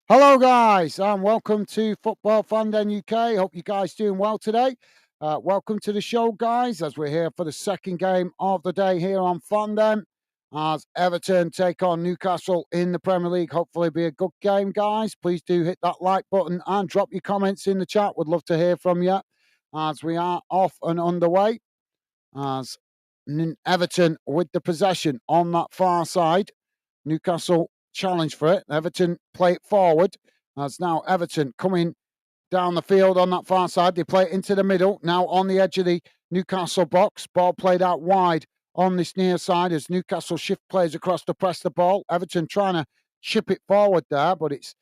Hello, guys, and welcome to Football Fandom UK. Hope you guys doing well today. Welcome to the show, guys, as we're here for the second game of the day here on Fandom. As Everton take on Newcastle in the Premier League. Hopefully, be a good game, guys. Please do hit that like button and drop your comments in the chat. Would love to hear from you as we are off and underway. As Everton with the possession on that far side. Newcastle challenge for it. Everton play it forward. As now Everton coming down the field on that far side. They play it into the middle. Now on the edge of the Newcastle box. Ball played out wide on this near side as Newcastle shift players across to press the ball. Everton trying to chip it forward there, but it's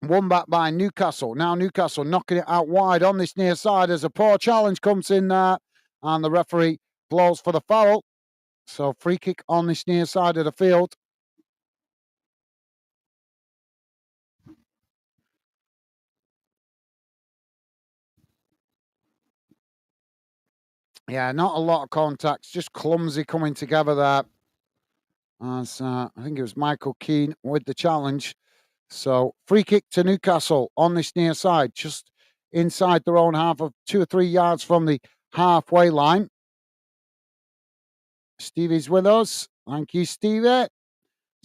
won back by Newcastle. Now Newcastle knocking it out wide on this near side as a poor challenge comes in there. And the referee blows for the foul. So free kick on this near side of the field. Yeah, not a lot of contacts, just clumsy coming together there. As I think it was Michael Keane with the challenge. So free kick to Newcastle on this near side, just inside their own half of 2 or 3 yards from the halfway line. Stevie's with us. Thank you, Stevie.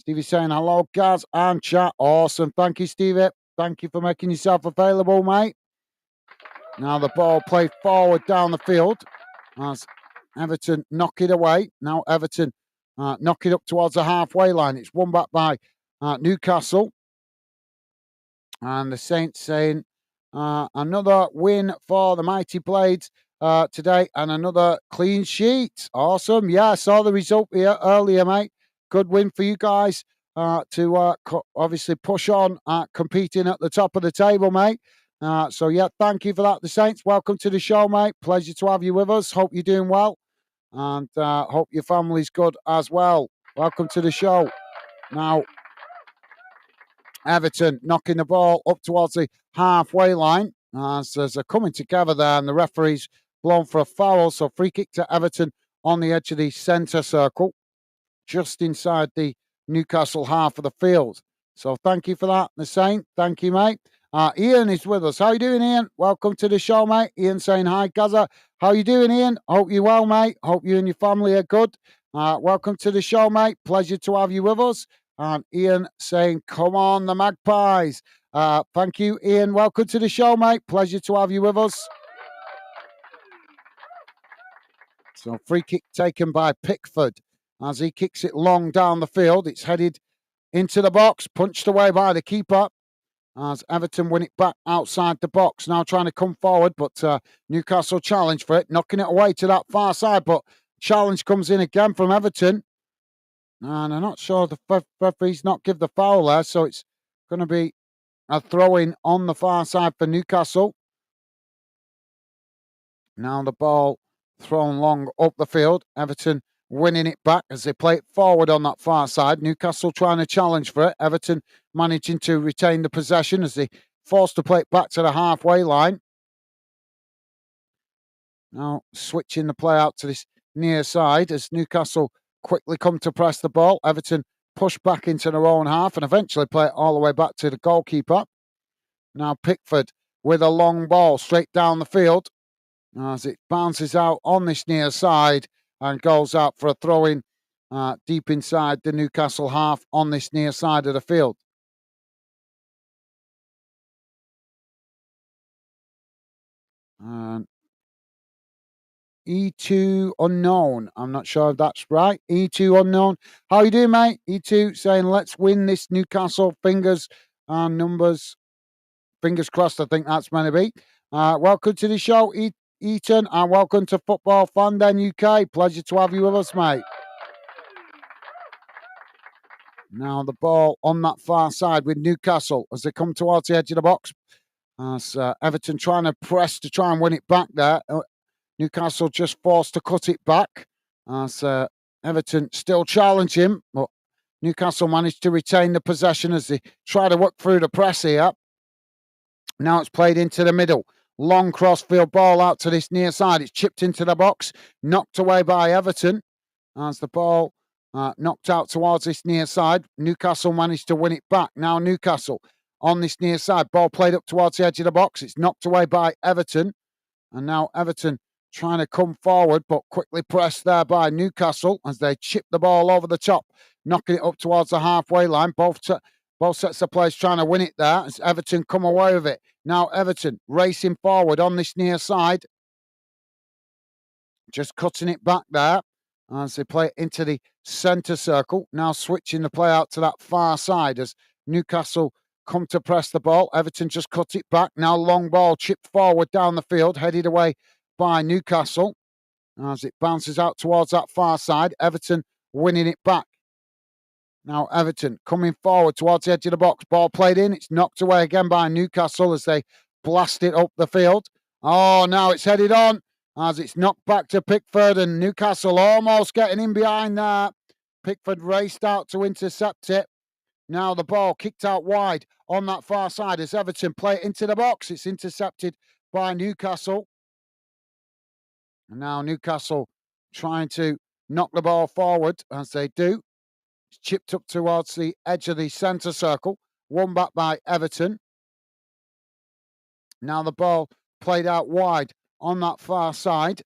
Stevie saying hello, guys, and chat. Awesome. Thank you, Stevie. Thank you for making yourself available, mate. Now the ball played forward down the field as Everton knock it away. Now Everton knock it up towards the halfway line. It's won back by Newcastle. And the Saints saying another win for the Mighty Blades today and another clean sheet. Awesome. Yeah, I saw the result here earlier, mate. Good win for you guys to obviously push on competing at the top of the table, mate. So, yeah, thank you for that. The Saints, welcome to the show, mate. Pleasure to have you with us. Hope you're doing well and hope your family's good as well. Welcome to the show. Now, Everton knocking the ball up towards the halfway line as they're coming together there, and the referee's blown for a foul. So free kick to Everton on the edge of the centre circle, just inside the Newcastle half of the field. So thank you for that, the Saint. Thank you, mate. Ian is with us. How you doing, Ian? Welcome to the show, mate. Ian saying hi, Gaza. How you doing, Ian? Hope you're well, mate. Hope you and your family are good. Welcome to the show, mate. Pleasure to have you with us. And Ian saying, come on, the Magpies. Thank you, Ian. Welcome to the show, mate. Pleasure to have you with us. So free kick taken by Pickford as he kicks it long down the field. It's headed into the box, punched away by the keeper as Everton win it back outside the box. Now trying to come forward, but Newcastle challenge for it, knocking it away to that far side. But challenge comes in again from Everton. And I'm not sure the referee's not give the foul there, so it's going to be a throw-in on the far side for Newcastle. Now the ball thrown long up the field. Everton winning it back as they play it forward on that far side. Newcastle trying to challenge for it. Everton managing to retain the possession as they forced to play it back to the halfway line. Now switching the play out to this near side as Newcastle quickly come to press the ball. Everton push back into their own half and eventually play it all the way back to the goalkeeper. Now Pickford with a long ball straight down the field as it bounces out on this near side and goes out for a throw-in deep inside the Newcastle half on this near side of the field. And E2 unknown. I'm not sure if that's right. E2 unknown. How you doing, mate? E2 saying, let's win this Newcastle. Fingers and numbers. Fingers crossed, I think that's meant to be. Welcome to the show, Eaton, and welcome to Football Fandom UK. Pleasure to have you with us, mate. Now the ball on that far side with Newcastle as they come towards the edge of the box. As Everton trying to press to try and win it back there. Newcastle just forced to cut it back as Everton still challenge him, but Newcastle managed to retain the possession as they try to work through the press here. Now it's played into the middle. Long crossfield ball out to this near side. It's chipped into the box, knocked away by Everton as the ball knocked out towards this near side. Newcastle managed to win it back. Now Newcastle on this near side. Ball played up towards the edge of the box. It's knocked away by Everton. And now Everton trying to come forward, but quickly pressed there by Newcastle as they chip the ball over the top, knocking it up towards the halfway line. Both sets of players trying to win it there as Everton come away with it. Now Everton racing forward on this near side. Just cutting it back there as they play it into the centre circle. Now switching the play out to that far side as Newcastle come to press the ball. Everton just cut it back. Now long ball chipped forward down the field, headed away by Newcastle as it bounces out towards that far side. Everton winning it back. Now Everton coming forward towards the edge of the box. Ball played in. It's knocked away again by Newcastle as they blast it up the field. Oh, now it's headed on as it's knocked back to Pickford, and Newcastle almost getting in behind there. Pickford raced out to intercept it. Now the ball kicked out wide on that far side as Everton play it into the box. It's intercepted by Newcastle. And now Newcastle trying to knock the ball forward as they do. It's chipped up towards the edge of the centre circle. Won back by Everton. Now the ball played out wide on that far side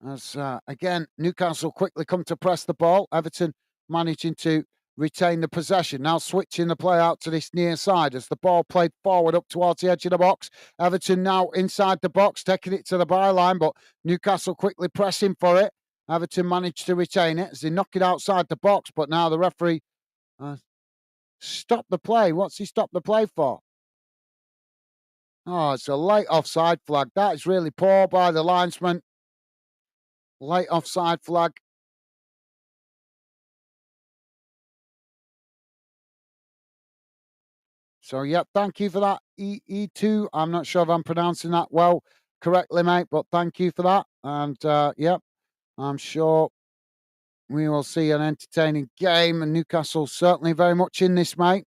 as, again, Newcastle quickly come to press the ball. Everton managing to retain the possession. Now switching the play out to this near side as the ball played forward up towards the edge of the box. Everton now inside the box, taking it to the byline, but Newcastle quickly pressing for it. Everton managed to retain it as they knock it outside the box, but now the referee stopped the play. What's he stopped the play for? Oh, it's a late offside flag. That is really poor by the linesman. Late offside flag. So, yep, thank you for that, E2. I'm not sure if I'm pronouncing that correctly, mate, but thank you for that. And, yep, I'm sure we will see an entertaining game, and Newcastle certainly very much in this, mate.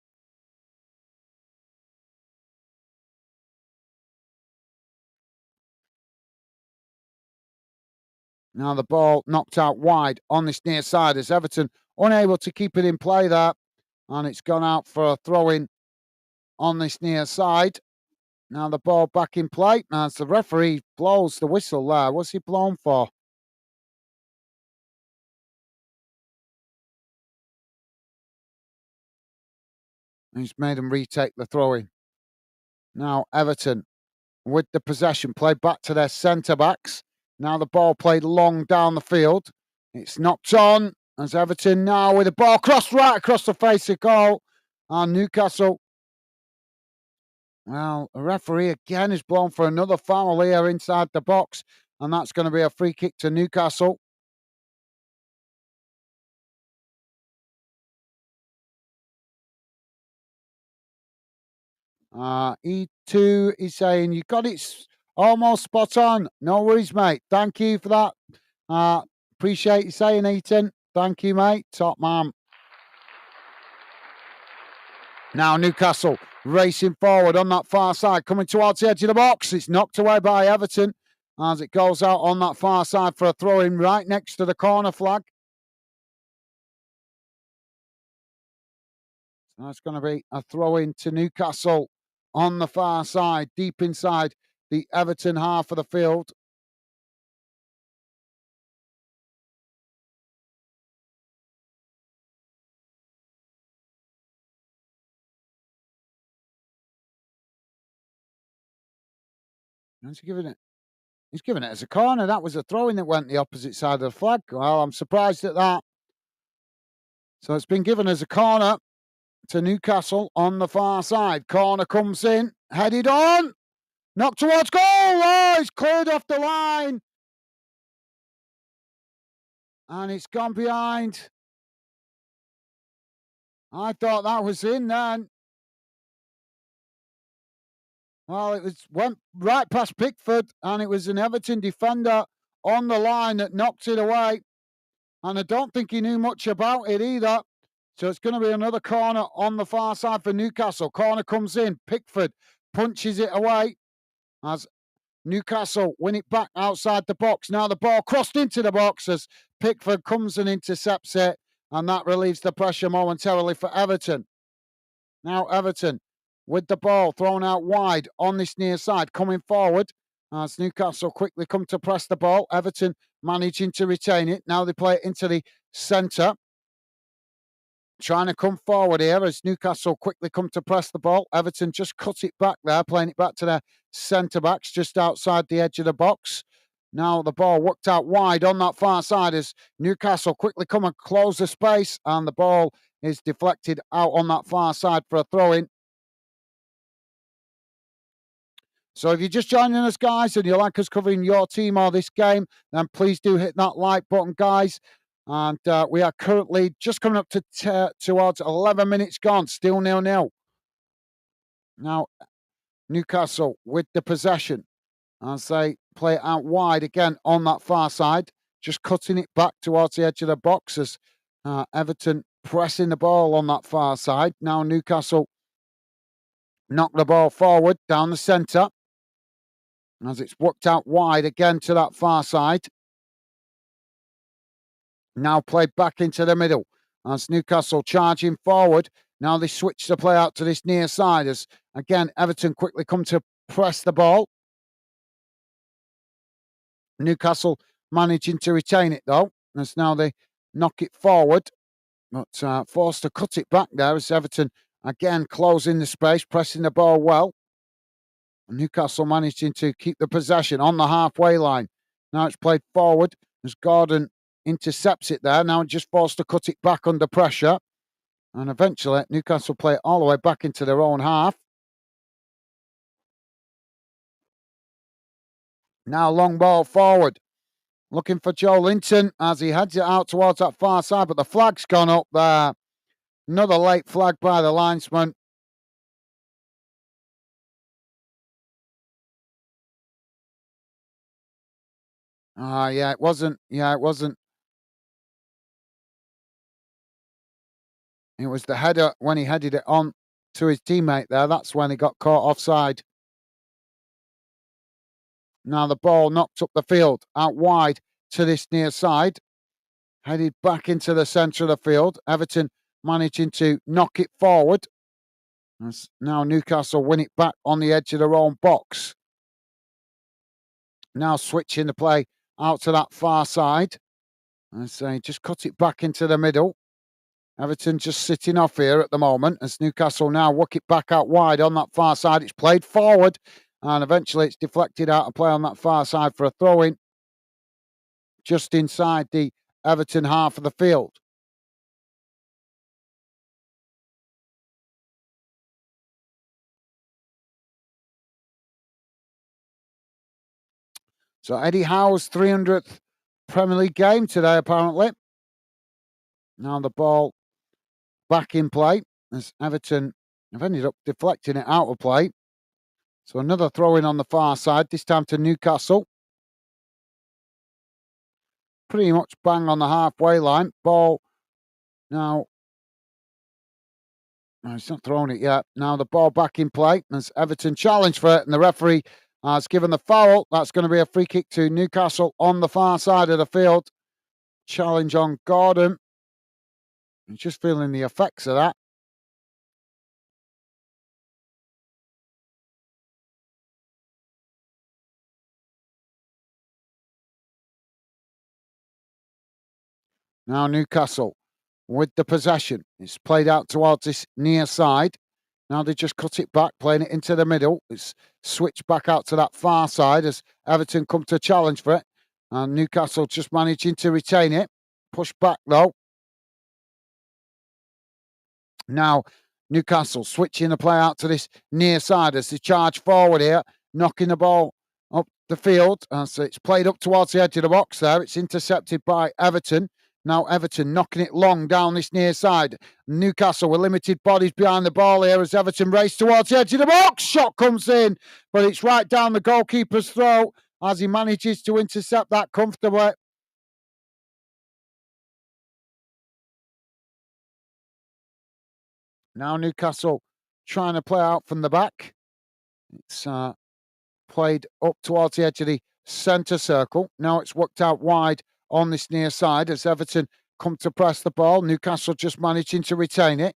Now the ball knocked out wide on this near side as Everton unable to keep it in play there. And it's gone out for a throw-in on this near side. Now the ball back in play as the referee blows the whistle there. What's he blown for? He's made him retake the throw-in. Now Everton with the possession played back to their centre-backs. Now the ball played long down the field. It's knocked on as Everton now with the ball crossed right across the face of goal. And Newcastle, well, a referee again is blown for another foul here inside the box. And that's going to be a free kick to Newcastle. E2 is saying, you got it almost spot on. No worries, mate. Thank you for that. Appreciate you saying, Ethan. Thank you, mate. Top man. Now Newcastle racing forward on that far side, coming towards the edge of the box. It's knocked away by Everton as it goes out on that far side for a throw-in right next to the corner flag. So that's going to be a throw-in to Newcastle on the far side, deep inside the Everton half of the field. He's giving it as a corner. That was a throw-in that went the opposite side of the flag. Well, I'm surprised at that. So it's been given as a corner to Newcastle on the far side. Corner comes in, headed on, knocked towards goal. Oh, it's cleared off the line. And it's gone behind. I thought that was in then. Well, went right past Pickford, and it was an Everton defender on the line that knocked it away. And I don't think he knew much about it either. So it's going to be another corner on the far side for Newcastle. Corner comes in. Pickford punches it away as Newcastle win it back outside the box. Now the ball crossed into the box as Pickford comes and intercepts it. And that relieves the pressure momentarily for Everton. Now Everton with the ball thrown out wide on this near side, coming forward as Newcastle quickly come to press the ball. Everton managing to retain it. Now they play it into the centre. Trying to come forward here as Newcastle quickly come to press the ball. Everton just cut it back there, playing it back to their centre backs just outside the edge of the box. Now the ball worked out wide on that far side as Newcastle quickly come and close the space, and the ball is deflected out on that far side for a throw-in. So if you're just joining us, guys, and you like us covering your team or this game, then please do hit that like button, guys. And we are currently just coming up to towards 11 minutes gone, still 0-0. Now, Newcastle with the possession as they play it out wide again on that far side, just cutting it back towards the edge of the box as Everton pressing the ball on that far side. Now Newcastle knock the ball forward down the centre as it's worked out wide again to that far side. Now played back into the middle as Newcastle charging forward. Now they switch the play out to this near side as, again, Everton quickly come to press the ball. Newcastle managing to retain it, though, as now they knock it forward. But forced to cut it back there as Everton, again, closing the space, pressing the ball well. Newcastle managing to keep the possession on the halfway line. Now it's played forward as Gordon intercepts it there. Now just forced to cut it back under pressure. And eventually Newcastle play it all the way back into their own half. Now long ball forward. Looking for Joe Linton as he heads it out towards that far side. But the flag's gone up there. Another late flag by the linesman. It wasn't. Yeah, it wasn't. It was the header when he headed it on to his teammate there. That's when he got caught offside. Now the ball knocked up the field, out wide to this near side. Headed back into the centre of the field. Everton managing to knock it forward. As now Newcastle win it back on the edge of their own box. Now switching the play out to that far side. As they just cut it back into the middle. Everton just sitting off here at the moment as Newcastle now work it back out wide on that far side. It's played forward and eventually it's deflected out of play on that far side for a throw-in just inside the Everton half of the field. So Eddie Howe's 300th Premier League game today, apparently. Now the ball back in play as Everton have ended up deflecting it out of play. So another throw-in on the far side, this time to Newcastle. Pretty much bang on the halfway line. Ball now. No, he's not throwing it yet. Now the ball back in play as Everton challenge for it, and the referee has given the foul. That's going to be a free kick to Newcastle on the far side of the field. Challenge on Gordon. He's just feeling the effects of that. Now Newcastle with the possession. It's played out towards this near side. Now they just cut it back, playing it into the middle. It's switched back out to that far side as Everton come to challenge for it. And Newcastle just managing to retain it. Push back though. Now Newcastle switching the play out to this near side as they charge forward here, knocking the ball up the field. So it's played up towards the edge of the box there. It's intercepted by Everton. Now Everton knocking it long down this near side. Newcastle with limited bodies behind the ball here as Everton race towards the edge of the box. Shot comes in, but it's right down the goalkeeper's throat as he manages to intercept that comfortably. Now Newcastle trying to play out from the back. It's played up towards the edge of the centre circle. Now it's worked out wide on this near side as Everton come to press the ball. Newcastle just managing to retain it.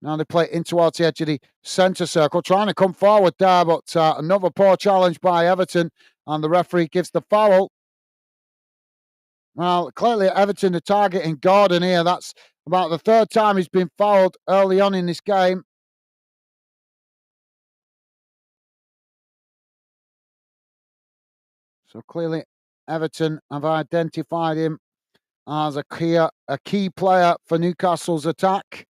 Now they play it in towards the edge of the centre circle, trying to come forward there, but another poor challenge by Everton, and the referee gives the foul. Well, clearly Everton are targeting Gordon here. That's about the third time he's been fouled early on in this game. So clearly Everton have identified him as a key player for Newcastle's attack.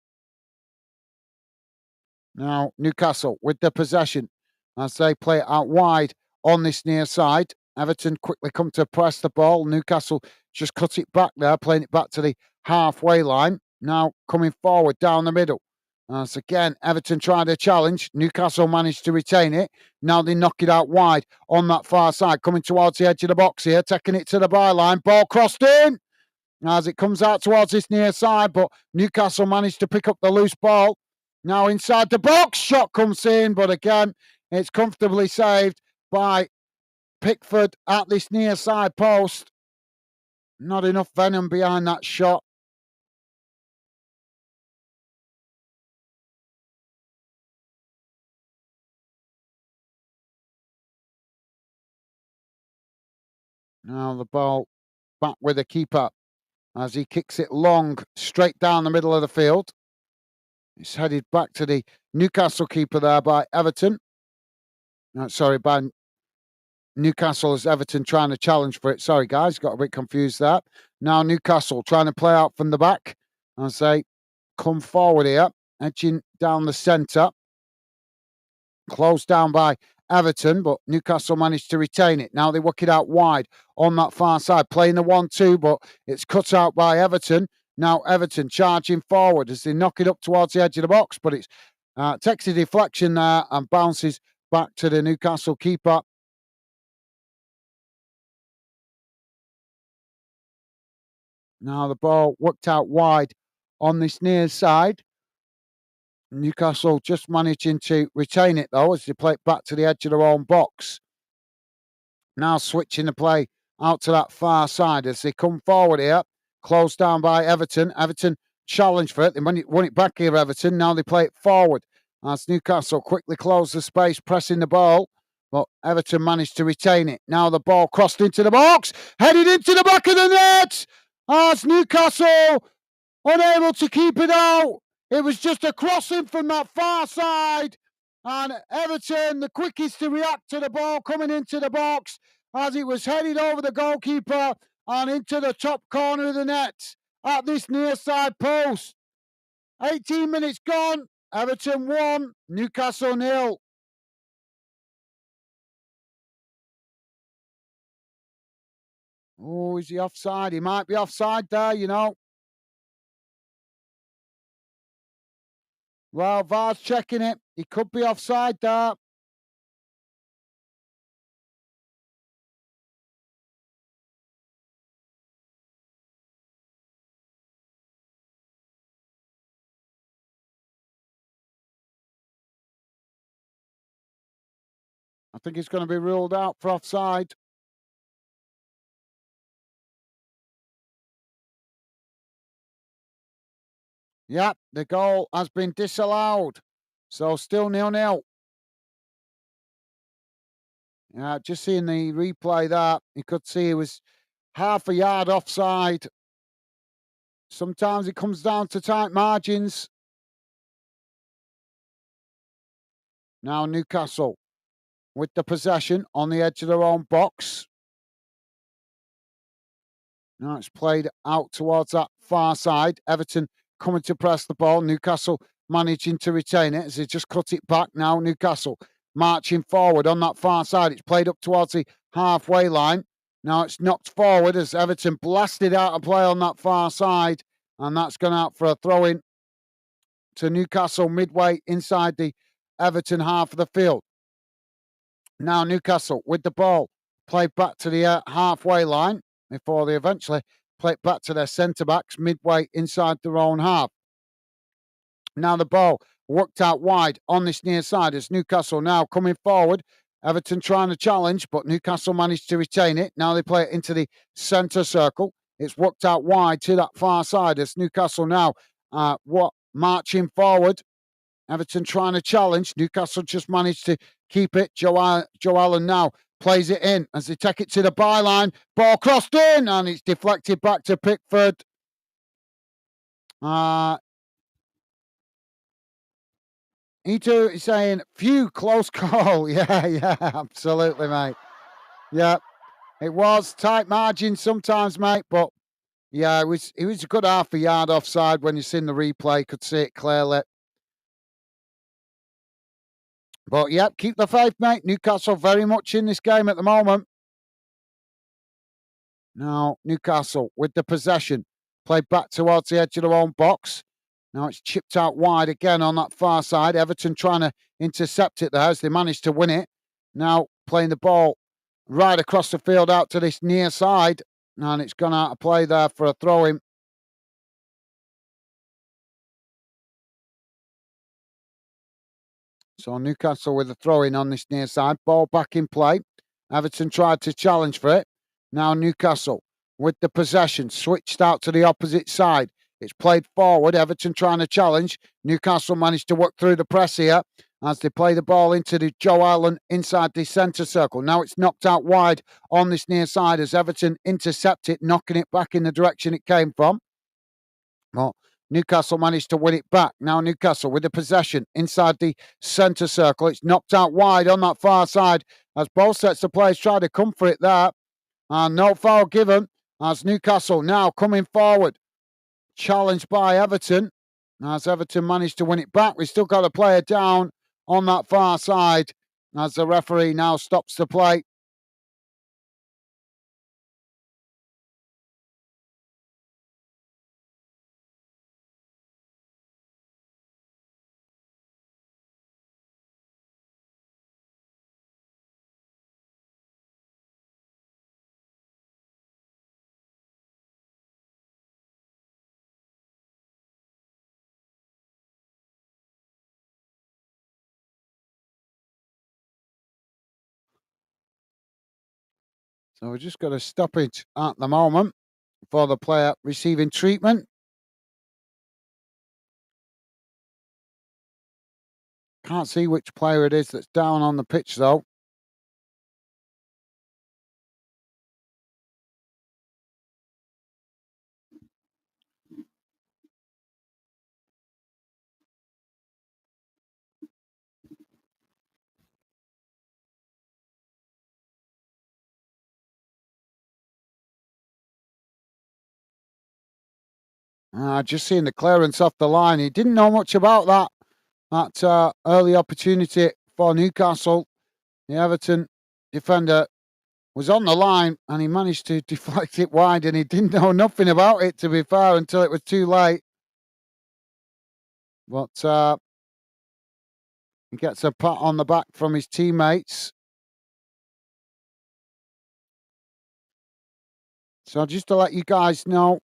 Now, Newcastle with the possession as they play it out wide on this near side. Everton quickly come to press the ball. Newcastle just cut it back there, playing it back to the halfway line. Now coming forward down the middle. As again, Everton tried a challenge. Newcastle managed to retain it. Now they knock it out wide on that far side, coming towards the edge of the box here, taking it to the byline. Ball crossed in as it comes out towards this near side, but Newcastle managed to pick up the loose ball. Now inside the box, shot comes in, but again, it's comfortably saved by Pickford at this near side post. Not enough venom behind that shot. Now the ball back with the keeper as he kicks it long, straight down the middle of the field. It's headed back to the Newcastle keeper there by Everton. By Newcastle, as Everton trying to challenge for it. Sorry, guys, got a bit confused there. Now Newcastle trying to play out from the back as they come forward here, edging down the centre. Closed down by Everton, but Newcastle managed to retain it. Now they work it out wide on that far side, playing the 1-2, but it's cut out by Everton. Now Everton charging forward as they knock it up towards the edge of the box, but it's takes a deflection there and bounces back to the Newcastle keeper. Now the ball worked out wide on this near side. Newcastle just managing to retain it though as they play it back to the edge of their own box. Now switching the play out to that far side as they come forward here. Closed down by Everton. Everton challenge for it. They won it back here, Everton. Now they play it forward as Newcastle quickly close the space, pressing the ball. But Everton managed to retain it. Now the ball crossed into the box, headed into the back of the net as Newcastle unable to keep it out. It was just a crossing from that far side. And Everton, the quickest to react to the ball coming into the box as it was headed over the goalkeeper and into the top corner of the net at this near side post. 18 minutes gone. Everton 1, Newcastle 0. Oh, is he offside? He might be offside there, you know. Well, VAR's checking it. He could be offside there. I think he's going to be ruled out for offside. Yep, the goal has been disallowed. So still 0-0. Yeah, just seeing the replay there, you could see he was half a yard offside. Sometimes it comes down to tight margins. Now Newcastle with the possession on the edge of their own box. Now it's played out towards that far side. Everton coming to press the ball. Newcastle managing to retain it as they just cut it back. Now Newcastle marching forward on that far side. It's played up towards the halfway line. Now it's knocked forward as Everton blasted out of play on that far side. And that's gone out for a throw-in to Newcastle midway inside the Everton half of the field. Now Newcastle with the ball. Played back to the halfway line before they eventually play it back to their centre-backs midway inside their own half. Now the ball worked out wide on this near side as Newcastle now coming forward. Everton trying to challenge, but Newcastle managed to retain it. Now they play it into the centre circle. It's worked out wide to that far side as Newcastle now marching forward Everton trying to challenge. Newcastle just managed to keep it. Joe Allen now plays it in as they take it to the byline. Ball crossed in and it's deflected back to Pickford. Ito is saying, phew, close call. Yeah, absolutely, mate. Yeah, it was tight margin sometimes, mate, but yeah, it was a good half a yard offside when you seen the replay, could see it clearly. But yeah, keep the faith, mate. Newcastle very much in this game at the moment. Now, Newcastle with the possession, played back towards the edge of their own box. Now it's chipped out wide again on that far side. Everton trying to intercept it there as they managed to win it. Now playing the ball right across the field out to this near side. And it's gone out of play there for a throw-in. So Newcastle with a throw-in on this near side. Ball back in play. Everton tried to challenge for it. Now Newcastle with the possession, switched out to the opposite side. It's played forward. Everton trying to challenge. Newcastle managed to work through the press here as they play the ball into the Joe Allen inside the centre circle. Now it's knocked out wide on this near side as Everton intercept it, knocking it back in the direction it came from. Well, Newcastle managed to win it back. Now Newcastle with the possession inside the centre circle. It's knocked out wide on that far side as both sets of players try to come for it there. And no foul given as Newcastle now coming forward. Challenged by Everton. As Everton managed to win it back. We've still got a player down on that far side as the referee now stops the play. So we're just got a stoppage at the moment for the player receiving treatment. Can't see which player it is that's down on the pitch though. Just seeing the clearance off the line. He didn't know much about that early opportunity for Newcastle. The Everton defender was on the line and he managed to deflect it wide and he didn't know nothing about it, to be fair, until it was too late. But he gets a pat on the back from his teammates. So just to let you guys know,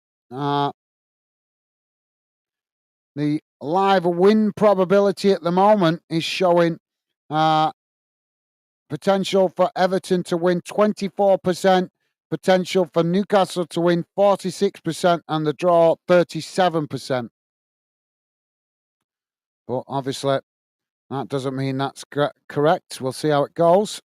the live win probability at the moment is showing potential for Everton to win 24%, potential for Newcastle to win 46%, and the draw 37%. But obviously, that doesn't mean that's correct. We'll see how it goes.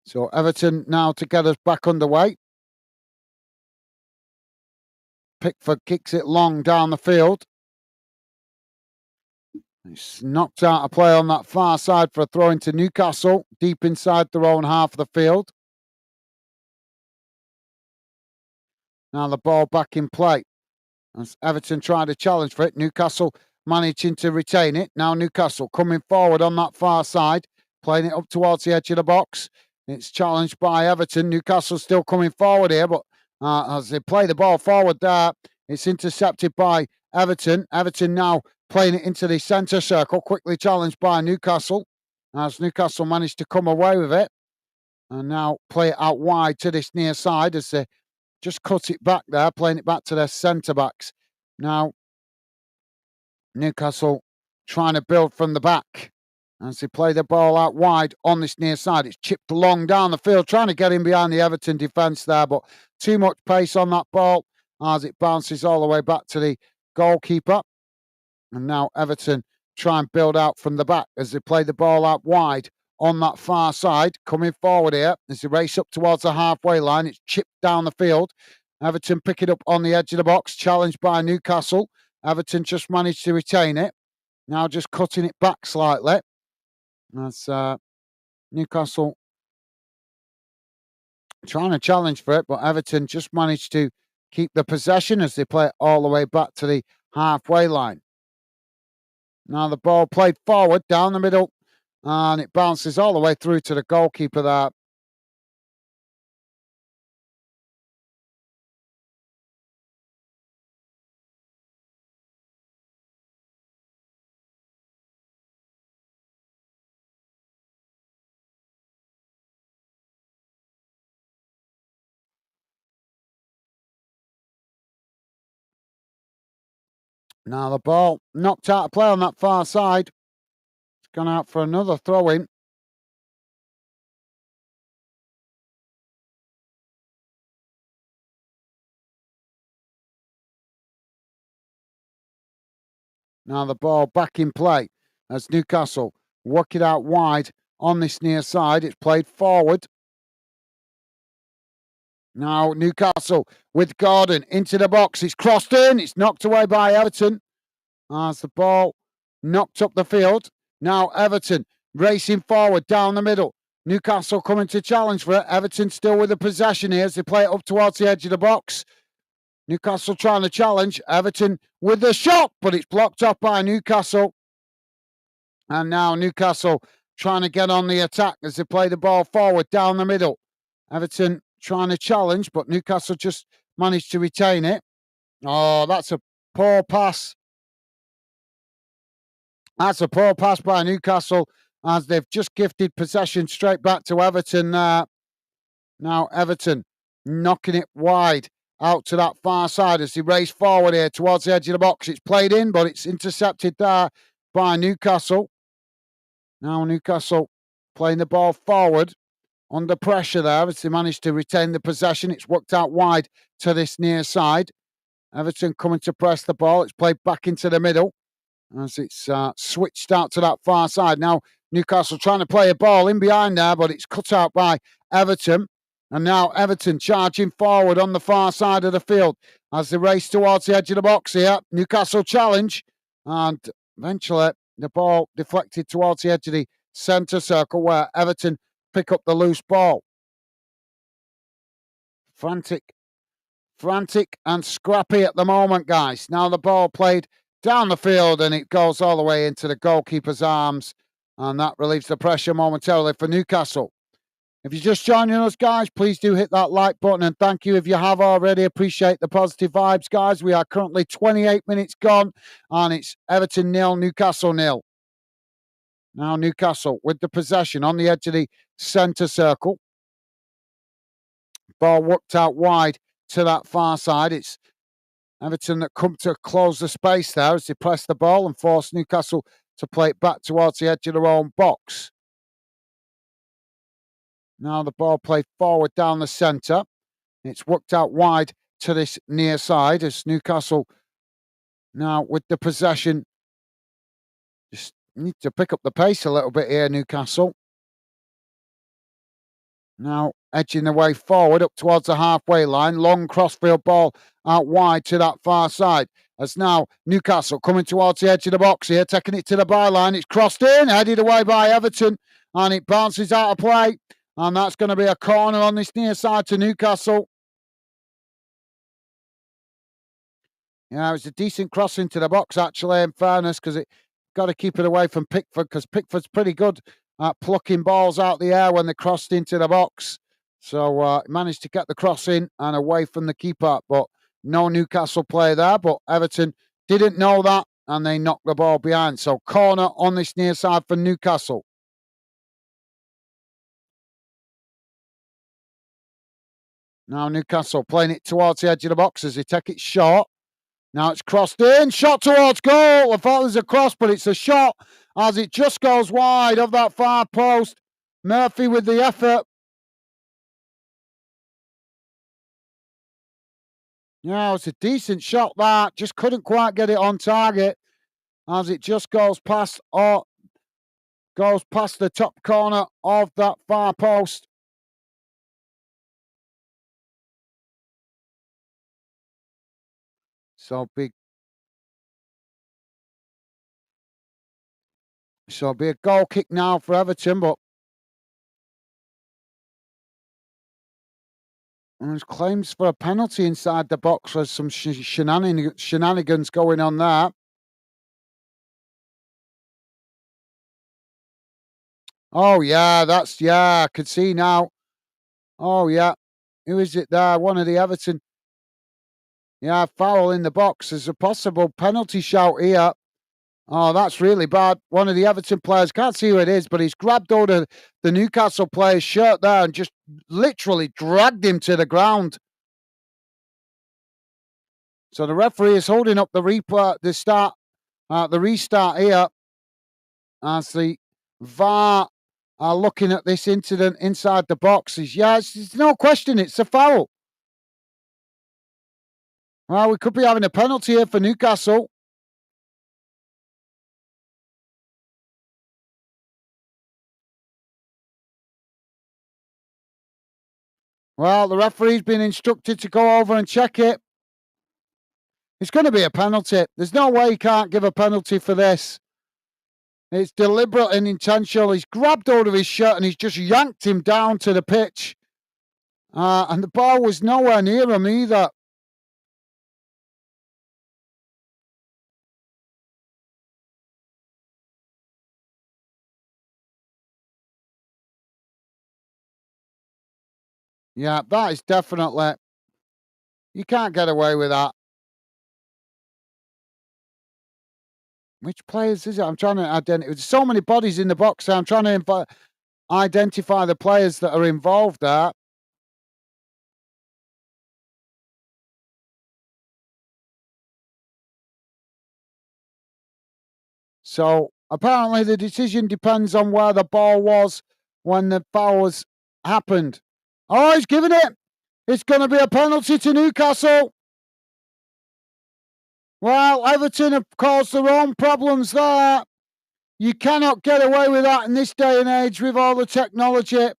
So Everton now to get us back underway. Pickford kicks it long down the field. It's knocked out a play on that far side for a throw into Newcastle, deep inside their own half of the field. Now the ball back in play. As Everton trying to challenge for it, Newcastle managing to retain it. Now Newcastle coming forward on that far side, playing it up towards the edge of the box. It's challenged by Everton. Newcastle still coming forward here, but as they play the ball forward there, it's intercepted by Everton. Everton now playing it into the centre circle, quickly challenged by Newcastle, as Newcastle managed to come away with it. And now play it out wide to this near side as they just cut it back there, playing it back to their centre-backs. Now, Newcastle trying to build from the back as they play the ball out wide on this near side. It's chipped long down the field, trying to get in behind the Everton defence there, but too much pace on that ball as it bounces all the way back to the goalkeeper. And now Everton try and build out from the back as they play the ball out wide on that far side. Coming forward here as they race up towards the halfway line. It's chipped down the field. Everton pick it up on the edge of the box, challenged by Newcastle. Everton just managed to retain it. Now just cutting it back slightly. That's Newcastle trying to challenge for it, but Everton just managed to keep the possession as they play it all the way back to the halfway line. Now the ball played forward down the middle, and it bounces all the way through to the goalkeeper there. Now the ball knocked out of play on that far side. It's gone out for another throw-in. Now the ball back in play as Newcastle work it out wide on this near side. It's played forward. Now Newcastle with Gordon into the box. It's crossed in. It's knocked away by Everton as the ball knocked up the field. Now Everton racing forward down the middle. Newcastle coming to challenge for it. Everton still with the possession here as they play it up towards the edge of the box. Newcastle trying to challenge. Everton with the shot, but it's blocked off by Newcastle. And now Newcastle trying to get on the attack as they play the ball forward down the middle. Everton trying to challenge, but Newcastle just managed to retain it. Oh, that's a poor pass. That's a poor pass by Newcastle as they've just gifted possession straight back to Everton there. Now Everton knocking it wide out to that far side as they race forward here towards the edge of the box. It's played in, but it's intercepted there by Newcastle. Now Newcastle playing the ball forward under pressure there as they managed to retain the possession. It's worked out wide to this near side. Everton coming to press the ball. It's played back into the middle as it's switched out to that far side. Now Newcastle trying to play a ball in behind there, but it's cut out by Everton. And now Everton charging forward on the far side of the field as they race towards the edge of the box here. Newcastle challenge, and eventually the ball deflected towards the edge of the centre circle where Everton pick up the loose ball. Frantic and scrappy at the moment, guys. Now the ball played down the field and it goes all the way into the goalkeeper's arms, and that relieves the pressure momentarily for Newcastle. If you're just joining us, guys, please do hit that like button, and thank you if you have already. Appreciate the positive vibes, guys. We are currently 28 minutes gone, and it's Everton 0, Newcastle 0. Now Newcastle with the possession on the edge of the centre circle. Ball worked out wide to that far side. It's Everton that come to close the space there as they press the ball and force Newcastle to play it back towards the edge of their own box. Now the ball played forward down the centre. It's worked out wide to this near side as Newcastle now with the possession. Just need to pick up the pace a little bit here, Newcastle. Now edging the way forward up towards the halfway line. Long crossfield ball out wide to that far side. As now Newcastle coming towards the edge of the box here, taking it to the byline. It's crossed in, headed away by Everton, and it bounces out of play. And that's going to be a corner on this near side to Newcastle. Yeah, it was a decent cross into the box, actually, in fairness, because it got to keep it away from Pickford, because Pickford's pretty good at plucking balls out the air when they crossed into the box. So managed to get the cross in and away from the keeper, but no Newcastle player there. But Everton didn't know that, and they knocked the ball behind. So corner on this near side for Newcastle. Now Newcastle playing it towards the edge of the box as they take it short. Now it's crossed in, shot towards goal. I thought it was a cross, but it's a shot as it just goes wide of that far post. Murphy with the effort. Yeah, it was a decent shot that. Just couldn't quite get it on target as it just goes past the top corner of that far post. So big. So it'll be a goal kick now for Everton, but there's claims for a penalty inside the box. There's some shenanigans going on there. Oh yeah, I could see now. Oh yeah, who is it there? One of the Everton. Yeah, foul in the box. There's a possible penalty shout here. Oh, that's really bad. One of the Everton players, can't see who it is, but he's grabbed hold of the Newcastle player's shirt there and just literally dragged him to the ground. So the referee is holding up the restart here as the VAR are looking at this incident inside the boxes. Yeah, it's no question, it's a foul. Well, we could be having a penalty here for Newcastle. Well, the referee's been instructed to go over and check it. It's going to be a penalty. There's no way he can't give a penalty for this. It's deliberate and intentional. He's grabbed hold of his shirt and he's just yanked him down to the pitch. And the ball was nowhere near him either. Yeah, that is definitely. You can't get away with that. Which players is it? I'm trying to identify. There's so many bodies in the box. I'm trying to identify the players that are involved there. So apparently the decision depends on where the ball was when the foul was happened. Oh, he's given it. It's going to be a penalty to Newcastle. Well, Everton have caused their own problems there. You cannot get away with that in this day and age with all the technology.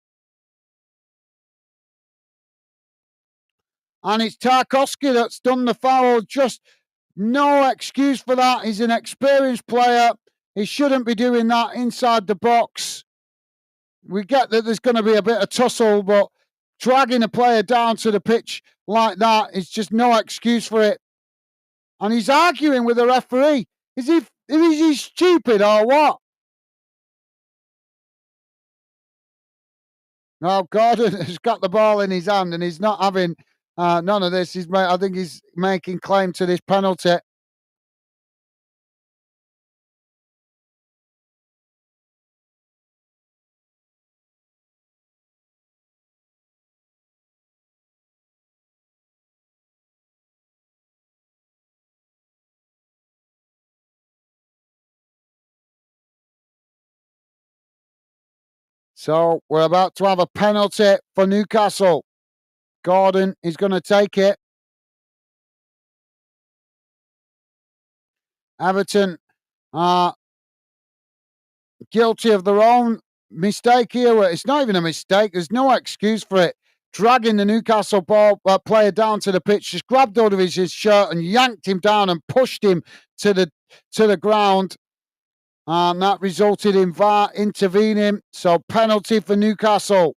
And it's Tarkowski that's done the foul. Just no excuse for that. He's an experienced player. He shouldn't be doing that inside the box. We get that there's going to be a bit of tussle, but dragging a player down to the pitch like that is just no excuse for it. And he's arguing with the referee. Is he stupid or what? No, Gordon has got the ball in his hand and he's not having none of this. I think he's making claim to this penalty. So we're about to have a penalty for Newcastle. Gordon is going to take it. Everton are guilty of their own mistake here. It's not even a mistake. There's no excuse for it. Dragging the Newcastle player down to the pitch, just grabbed hold of his shirt and yanked him down and pushed him to the ground. And that resulted in VAR intervening. So penalty for Newcastle.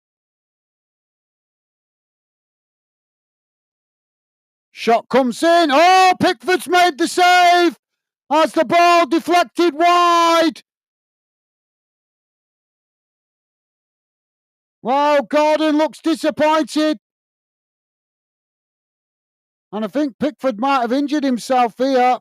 Shot comes in. Oh, Pickford's made the save as the ball deflected wide. Well, Gordon looks disappointed. And I think Pickford might have injured himself here.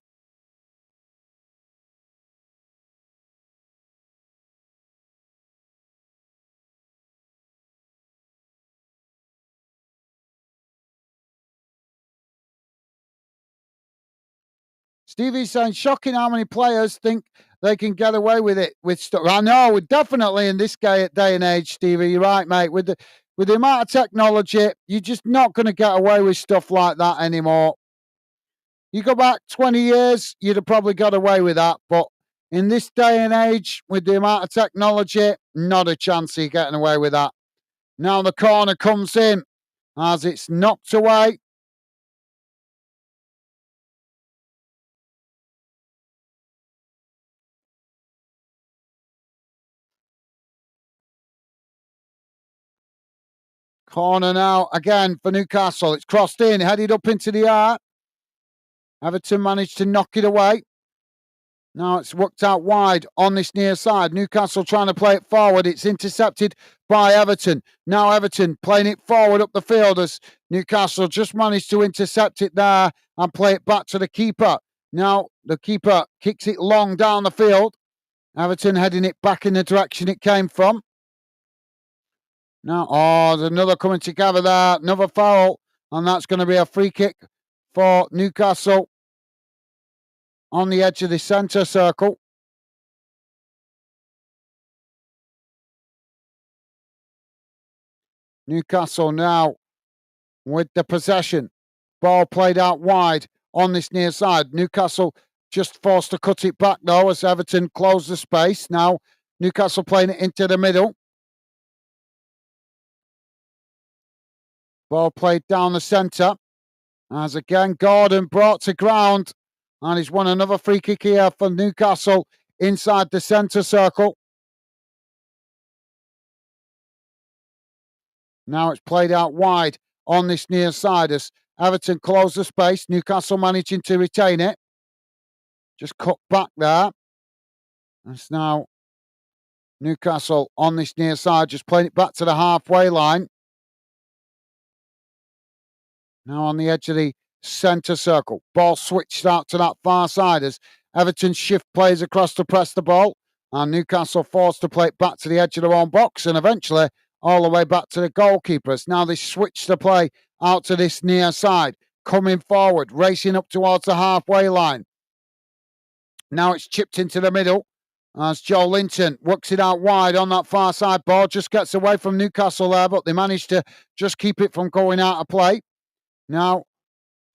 Stevie's saying, shocking how many players think they can get away with it with stuff. I know, definitely in this day and age, Stevie, you're right, mate. With the amount of technology, you're just not going to get away with stuff like that anymore. You go back 20 years, you'd have probably got away with that. But in this day and age, with the amount of technology, not a chance of you getting away with that. Now the corner comes in as it's knocked away. Corner now again for Newcastle. It's crossed in, headed up into the air. Everton managed to knock it away. Now it's worked out wide on this near side. Newcastle trying to play it forward. It's intercepted by Everton. Now Everton playing it forward up the field as Newcastle just managed to intercept it there and play it back to the keeper. Now the keeper kicks it long down the field. Everton heading it back in the direction it came from. Now, there's another coming together there. Another foul. And that's going to be a free kick for Newcastle on the edge of the centre circle. Newcastle now with the possession. Ball played out wide on this near side. Newcastle just forced to cut it back though as Everton closed the space. Now Newcastle playing it into the middle. Ball played down the centre. As again, Gordon brought to ground. And he's won another free kick here for Newcastle inside the centre circle. Now it's played out wide on this near side as Everton closed the space. Newcastle managing to retain it. Just cut back there. It's now Newcastle on this near side, just playing it back to the halfway line. Now on the edge of the centre circle. Ball switched out to that far side as Everton shift plays across to press the ball. And Newcastle forced to play it back to the edge of their own box and eventually all the way back to the goalkeepers. Now they switch the play out to this near side. Coming forward, racing up towards the halfway line. Now it's chipped into the middle as Joe Linton works it out wide on that far side ball. Just gets away from Newcastle there, but they managed to just keep it from going out of play. Now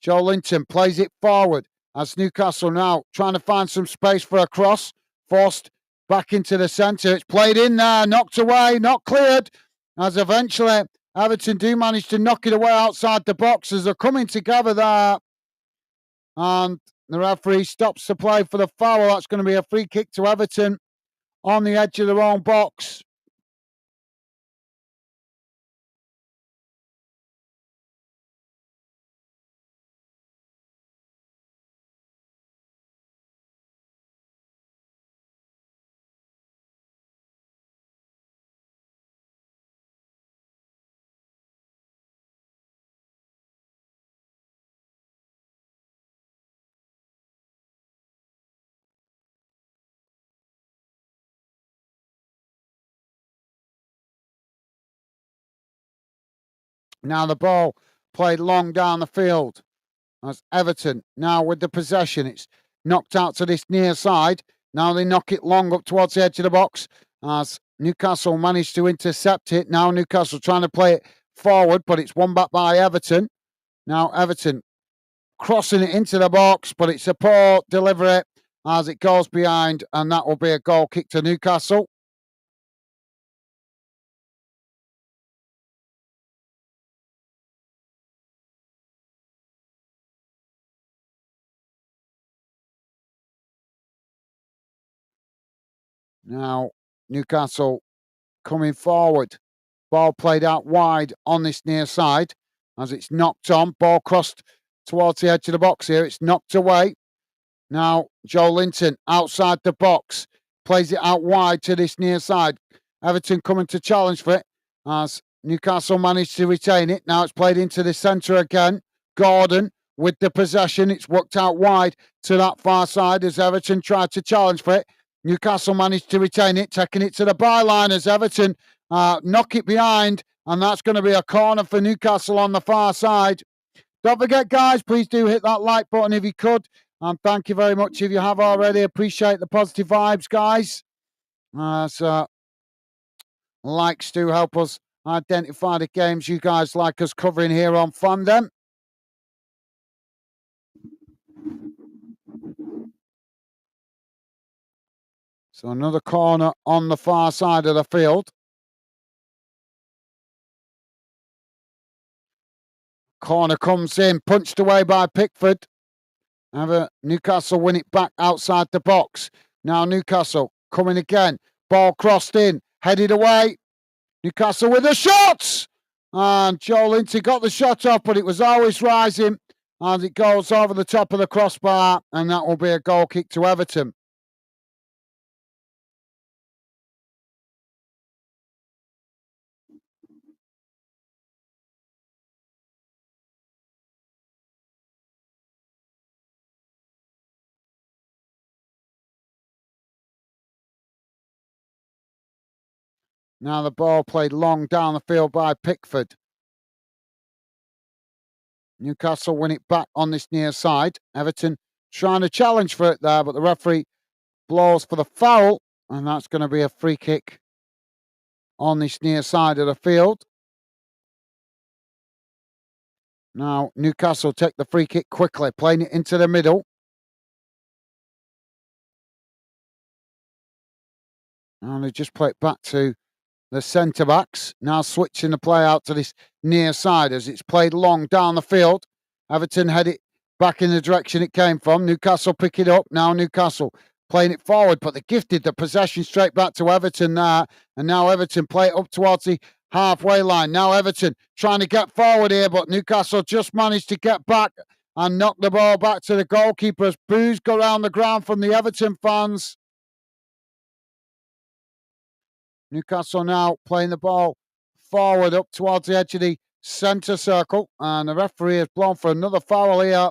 Joe Linton plays it forward as Newcastle now trying to find some space for a cross. Forced back into the centre. It's played in there, knocked away, not cleared. As eventually Everton do manage to knock it away outside the box as they're coming together there. And the referee stops the play for the foul. That's going to be a free kick to Everton on the edge of their own box. Now the ball played long down the field. As Everton now with the possession. It's knocked out to this near side. Now they knock it long up towards the edge of the box as Newcastle managed to intercept it. Now Newcastle trying to play it forward, but it's won back by Everton. Now Everton crossing it into the box, but it's a poor delivery as it goes behind, and that will be a goal kick to Newcastle. Now Newcastle coming forward. Ball played out wide on this near side as it's knocked on. Ball crossed towards the edge of the box here. It's knocked away. Now Joe Linton outside the box. Plays it out wide to this near side. Everton coming to challenge for it as Newcastle managed to retain it. Now it's played into the centre again. Gordon with the possession. It's worked out wide to that far side as Everton tried to challenge for it. Newcastle managed to retain it, taking it to the byline as Everton knock it behind, and that's going to be a corner for Newcastle on the far side. Don't forget, guys, please do hit that like button if you could, and thank you very much if you have already. Appreciate the positive vibes, guys. So likes do help us identify the games you guys like us covering here on Fandom. So another corner on the far side of the field. Corner comes in, punched away by Pickford. Newcastle win it back outside the box. Now Newcastle coming again. Ball crossed in, headed away. Newcastle with a shot! And Joe Linton got the shot off, but it was always rising. And it goes over the top of the crossbar. And that will be a goal kick to Everton. Now the ball played long down the field by Pickford. Newcastle win it back on this near side. Everton trying to challenge for it there, but the referee blows for the foul, and that's going to be a free kick on this near side of the field. Now Newcastle take the free kick quickly, playing it into the middle. And they just play it back to the centre backs. Now switching the play out to this near side as it's played long down the field. Everton head it back in the direction it came from. Newcastle pick it up. Now Newcastle playing it forward, but they gifted the possession straight back to Everton there. And now Everton play it up towards the halfway line. Now Everton trying to get forward here, but Newcastle just managed to get back and knock the ball back to the goalkeeper as boos go around the ground from the Everton fans. Newcastle now playing the ball forward up towards the edge of the centre circle, and the referee has blown for another foul here.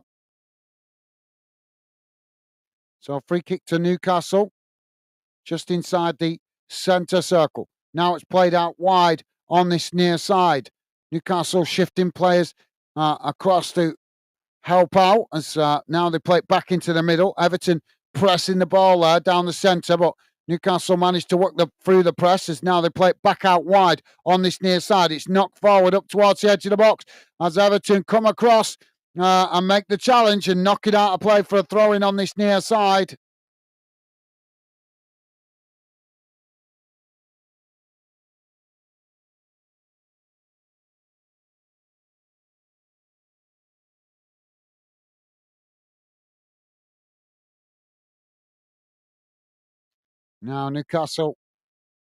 So free kick to Newcastle, just inside the centre circle. Now it's played out wide on this near side. Newcastle shifting players across to help out as now they play it back into the middle. Everton pressing the ball there down the centre, but Newcastle managed to work through the press as now they play it back out wide on this near side. It's knocked forward up towards the edge of the box as Everton come across and make the challenge and knock it out of play for a throw-in on this near side. Now Newcastle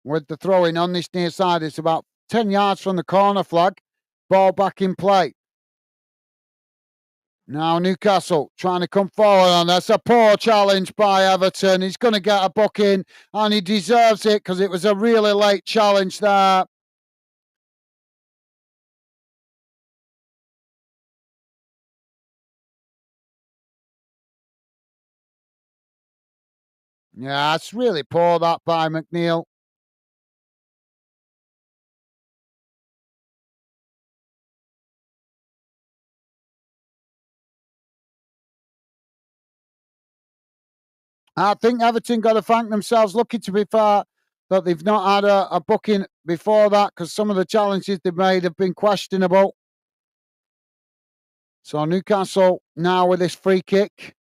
with the throw-in on this near side. It's about 10 yards from the corner flag. Ball back in play. Now Newcastle trying to come forward on that's a poor challenge by Everton. He's going to get a booking and he deserves it because it was a really late challenge there. Yeah, it's really poor that by McNeil. I think Everton got to thank themselves. Lucky to be fair that they've not had a booking before that because some of the challenges they've made have been questionable. So Newcastle now with this free kick.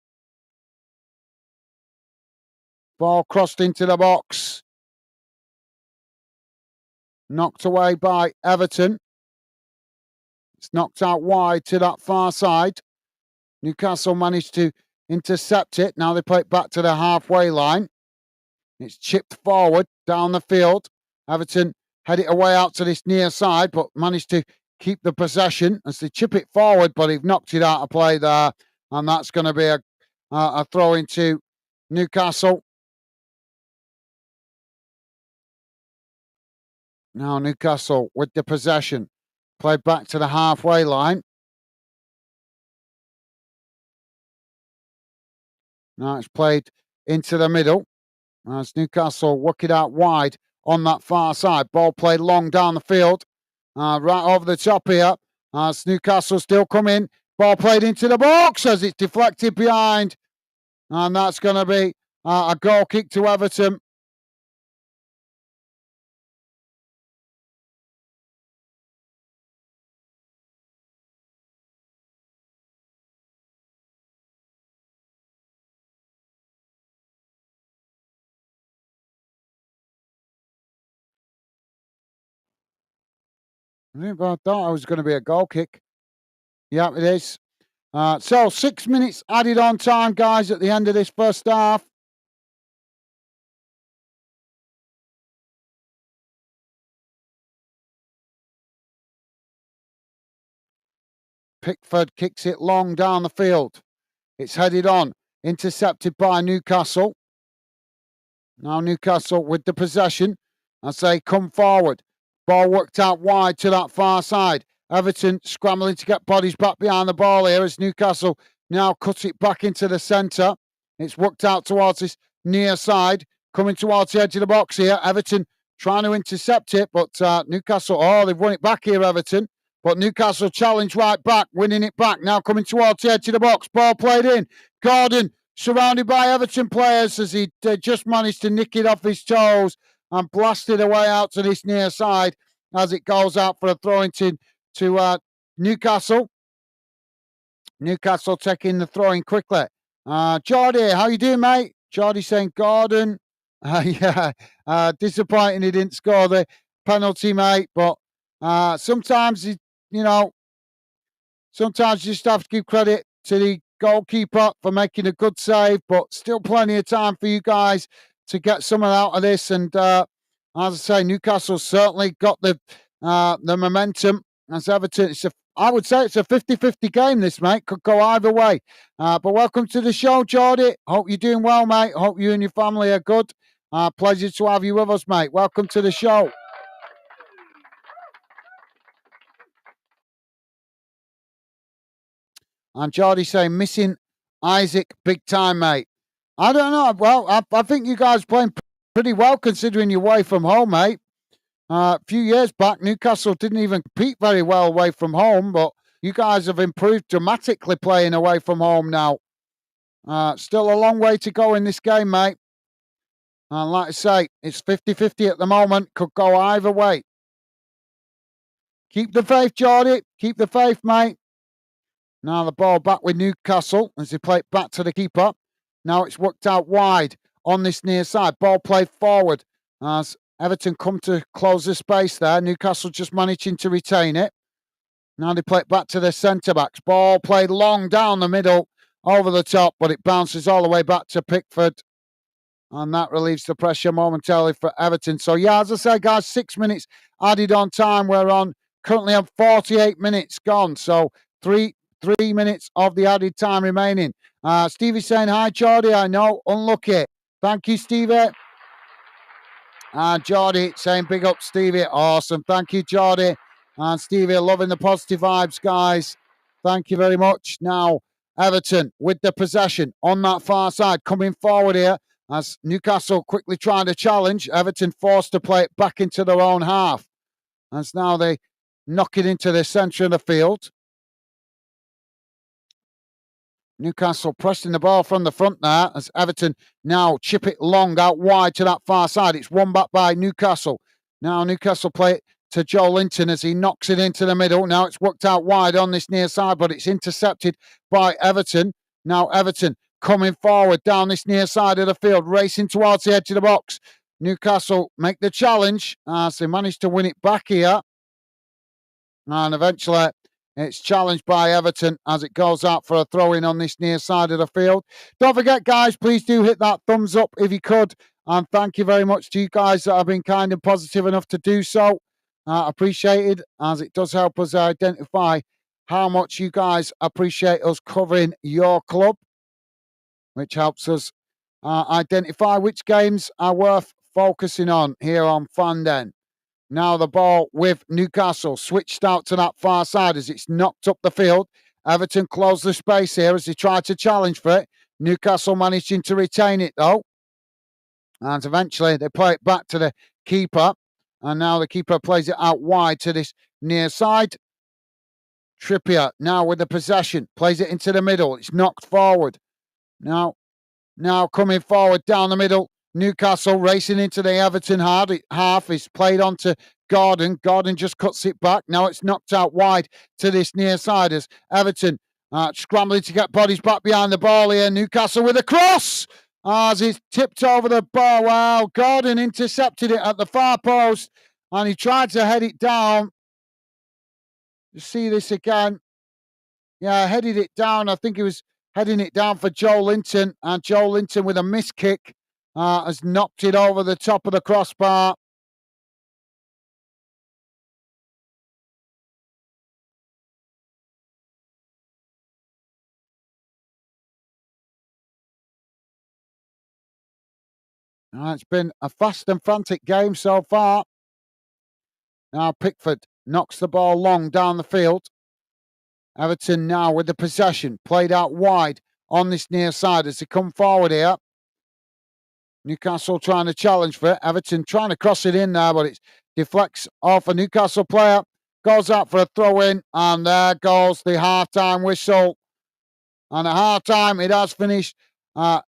Ball crossed into the box. Knocked away by Everton. It's knocked out wide to that far side. Newcastle managed to intercept it. Now they play it back to the halfway line. It's chipped forward down the field. Everton head it away out to this near side, but managed to keep the possession as they chip it forward, but they've knocked it out of play there. And that's going to be a throw into Newcastle. Now Newcastle with the possession. Played back to the halfway line. Now it's played into the middle as Newcastle work it out wide on that far side. Ball played long down the field, right over the top here. As Newcastle still come in. Ball played into the box as it's deflected behind. And that's going to be a goal kick to Everton. I thought it was going to be a goal kick. Yeah, it is. So 6 minutes added on time, guys, at the end of this first half. Pickford kicks it long down the field. It's headed on, intercepted by Newcastle. Now Newcastle with the possession as they come forward. Ball worked out wide to that far side. Everton scrambling to get bodies back behind the ball here as Newcastle now cuts it back into the centre. It's worked out towards this near side, coming towards the edge of the box here. Everton trying to intercept it, but Newcastle, they've won it back here, Everton. But Newcastle challenge right back, winning it back. Now coming towards the edge of the box. Ball played in. Gordon surrounded by Everton players as he just managed to nick it off his toes and blasted away out to this near side as it goes out for a throw-in to Newcastle. Newcastle taking the throw-in quickly. Geordie, how you doing, mate? Geordie saying Gordon. Disappointing he didn't score the penalty, mate. But sometimes, sometimes you just have to give credit to the goalkeeper for making a good save, but still plenty of time for you guys to get something out of this. And as I say, Newcastle certainly got the momentum. As Everton, I would say it's a 50-50 game, this, mate. Could go either way. But welcome to the show, Geordie. Hope you're doing well, mate. Hope you and your family are good. Pleasure to have you with us, mate. Welcome to the show. And Geordie saying, missing Isaac big time, mate. I don't know. Well, I think you guys playing pretty well considering you're away from home, mate. A few years back, Newcastle didn't even compete very well away from home, but you guys have improved dramatically playing away from home now. Still a long way to go in this game, mate. And like I say, it's 50-50 at the moment. Could go either way. Keep the faith, Geordie. Keep the faith, mate. Now the ball back with Newcastle as they play it back to the keeper. Now it's worked out wide on this near side. Ball played forward as Everton come to close the space there. Newcastle just managing to retain it. Now they play it back to the centre-backs. Ball played long down the middle, over the top, but it bounces all the way back to Pickford. And that relieves the pressure momentarily for Everton. So, yeah, as I say, guys, 6 minutes added on time. We're currently on 48 minutes gone. So, three minutes of the added time remaining. Stevie's saying, hi, Geordie. I know, unlucky. Thank you, Stevie. And Geordie saying, big up, Stevie. Awesome. Thank you, Geordie. And Stevie, loving the positive vibes, guys. Thank you very much. Now, Everton with the possession on that far side, coming forward here as Newcastle quickly trying to challenge. Everton forced to play it back into their own half. As now they knock it into the centre of the field. Newcastle pressing the ball from the front there as Everton now chip it long out wide to that far side. It's won back by Newcastle. Now Newcastle play it to Joe Linton as he knocks it into the middle. Now it's worked out wide on this near side, but it's intercepted by Everton. Now Everton coming forward down this near side of the field, racing towards the edge of the box. Newcastle make the challenge as they manage to win it back here. And eventually it's challenged by Everton as it goes out for a throw-in on this near side of the field. Don't forget, guys, please do hit that thumbs up if you could. And thank you very much to you guys that have been kind and positive enough to do so. Appreciated, as it does help us identify how much you guys appreciate us covering your club, which helps us identify which games are worth focusing on here on Fanden. Now the ball with Newcastle switched out to that far side as it's knocked up the field. Everton closed the space here as they tried to challenge for it. Newcastle managing to retain it though. And eventually they play it back to the keeper. And now the keeper plays it out wide to this near side. Trippier now with the possession. Plays it into the middle. It's knocked forward. Now coming forward down the middle. Newcastle racing into the Everton half is played on to Gordon. Gordon just cuts it back. Now it's knocked out wide to this near side as Everton scrambling to get bodies back behind the ball here. Newcastle with a cross as he's tipped over the ball. Wow, Gordon intercepted it at the far post and he tried to head it down. You see this again. Yeah, headed it down. I think he was heading it down for Joe Linton, and Joe Linton with a miss kick has knocked it over the top of the crossbar. It's been a fast and frantic game so far. Now Pickford knocks the ball long down the field. Everton now with the possession, played out wide on this near side as they come forward here. Newcastle trying to challenge for it. Everton trying to cross it in there, but it deflects off a Newcastle player. Goes out for a throw in, and there goes the half-time whistle. And at half-time, it has finished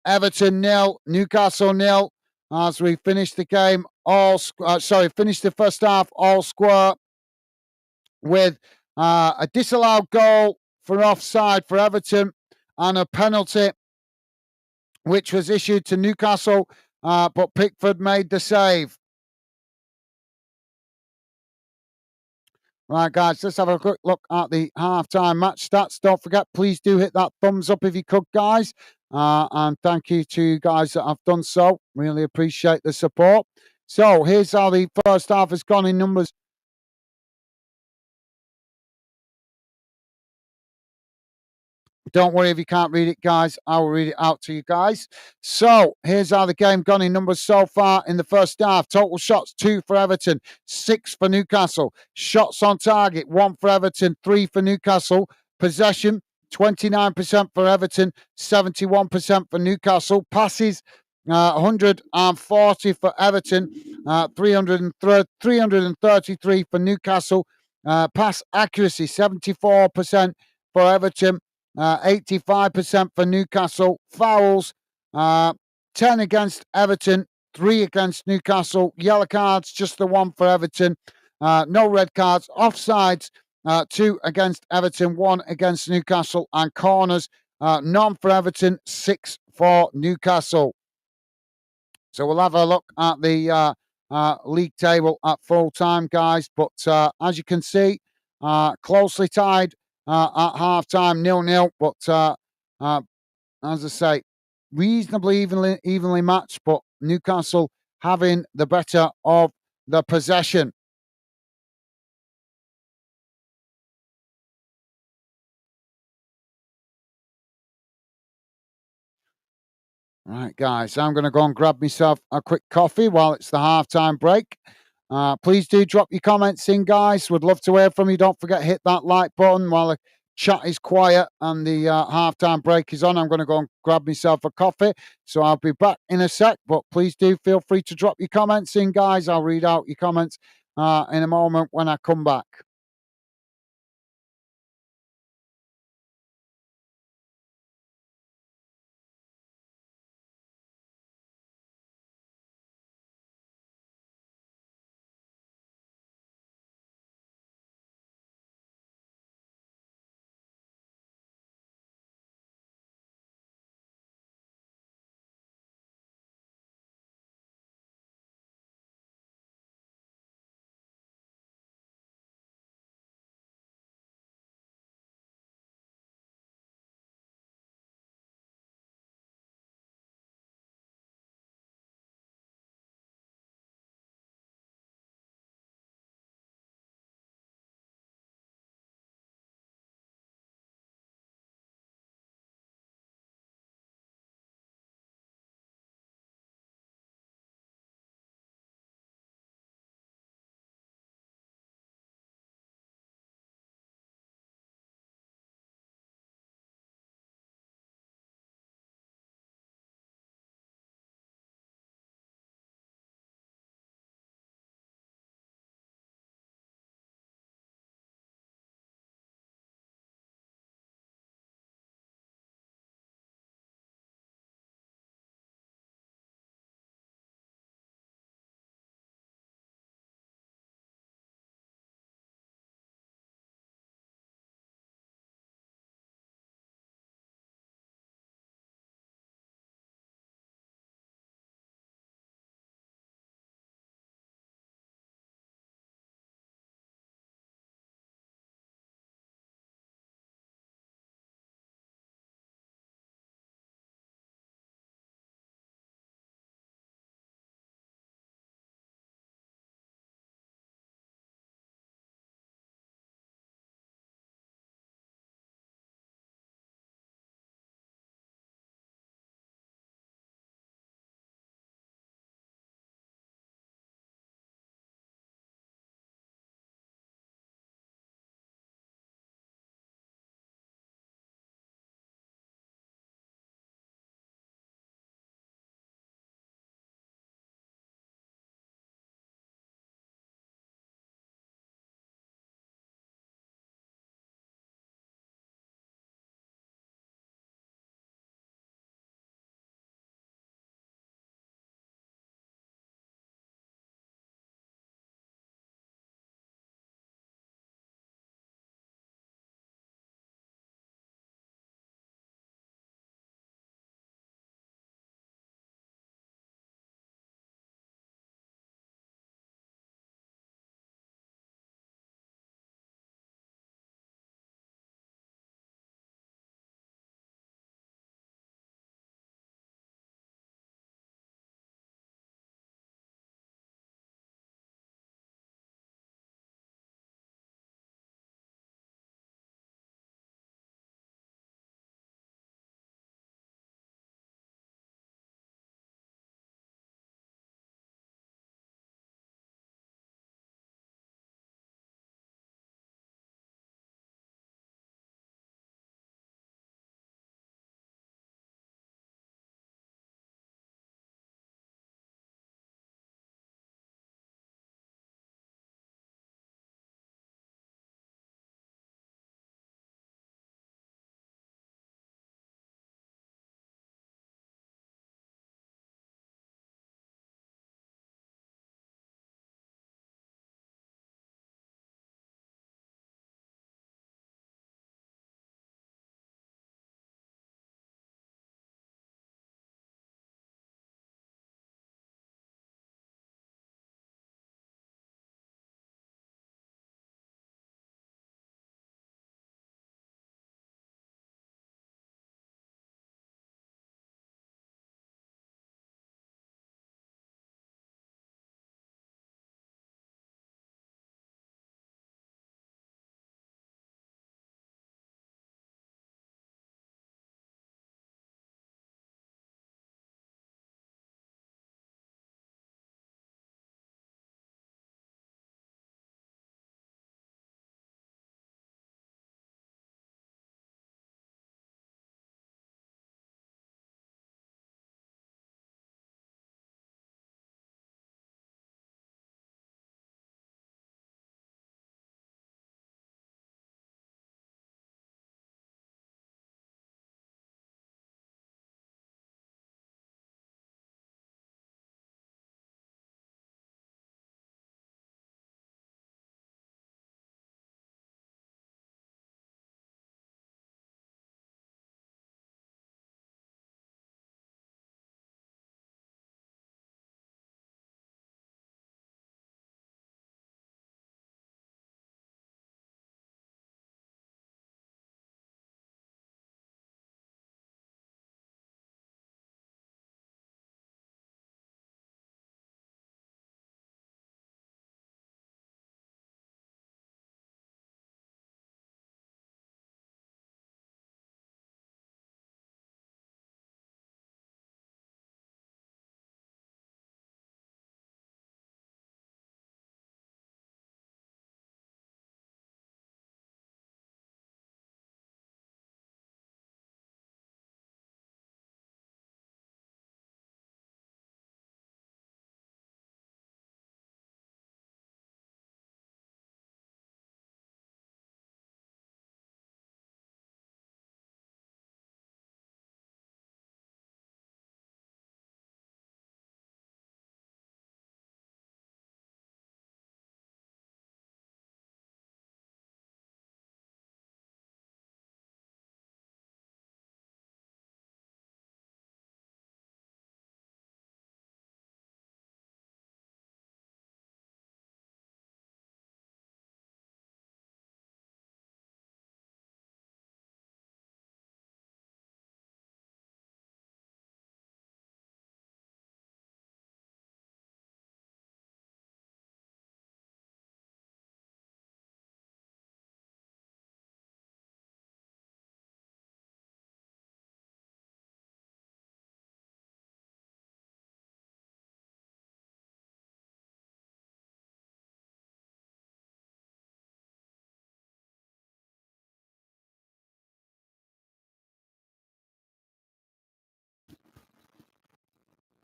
Everton 0, Newcastle 0, as we finish the game finish the first half all square with a disallowed goal for offside for Everton and a penalty which was issued to Newcastle, but Pickford made the save. Right, guys, let's have a quick look at the half-time match stats. Don't forget, please do hit that thumbs up if you could, guys. And thank you to guys that have done so. Really appreciate the support. So here's how the first half has gone in numbers. Don't worry if you can't read it, guys. I will read it out to you guys. So here's how the game gone in numbers so far in the first half. Total shots, 2 for Everton, 6 for Newcastle. Shots on target, 1 for Everton, 3 for Newcastle. Possession, 29% for Everton, 71% for Newcastle. Passes, 140 for Everton, 333 for Newcastle. Pass accuracy, 74% for Everton, 85% for Newcastle. Fouls, 10 against Everton, 3 against Newcastle. Yellow cards, just the 1 for Everton. No red cards. Offsides, 2 against Everton, 1 against Newcastle. And corners, none for Everton, 6 for Newcastle. So we'll have a look at the league table at full time, guys. But as you can see, closely tied at half time, 0-0. But as I say, reasonably evenly matched. But Newcastle having the better of the possession. Right, guys, I'm going to go and grab myself a quick coffee while it's the halftime break. Please do drop your comments in, guys. Would love to hear from you. Don't forget, hit that like button while the chat is quiet and the halftime break is on. I'm going to go and grab myself a coffee. So I'll be back in a sec, but please do feel free to drop your comments in, guys. I'll read out your comments in a moment when I come back.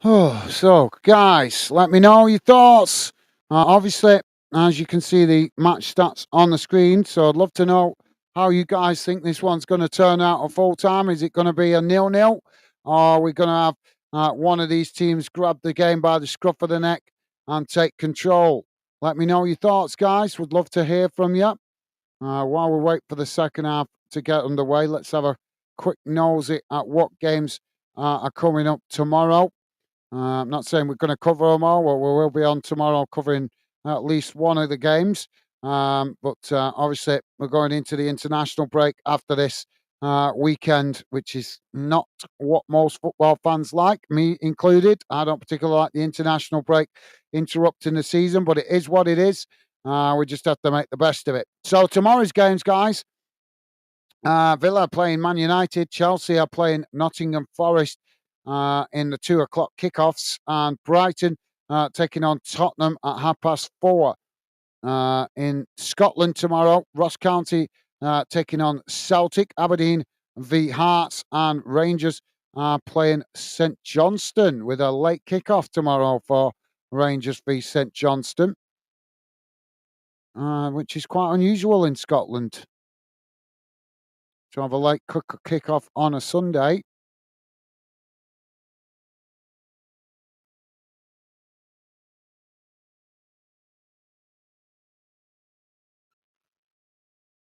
Oh, so, guys, let me know your thoughts. Obviously, as you can see, the match stats on the screen. So, I'd love to know how you guys think this one's going to turn out at full time. Is it going to be a 0-0, or are we going to have one of these teams grab the game by the scruff of the neck and take control? Let me know your thoughts, guys. Would love to hear from you. While we wait for the second half to get underway, let's have a quick nosy at what games are coming up tomorrow. I'm not saying we're going to cover them all. Well, we will be on tomorrow covering at least one of the games. But obviously, we're going into the international break after this weekend, which is not what most football fans like, me included. I don't particularly like the international break interrupting the season, but it is what it is. We just have to make the best of it. So, tomorrow's games, guys. Villa are playing Man United. Chelsea are playing Nottingham Forest in the 2 o'clock kickoffs, and Brighton taking on Tottenham at 4:30. In Scotland tomorrow, Ross County taking on Celtic. Aberdeen v Hearts, and Rangers are playing St Johnstone with a late kickoff tomorrow for Rangers v St Johnstone, which is quite unusual in Scotland to have a late kickoff on a Sunday.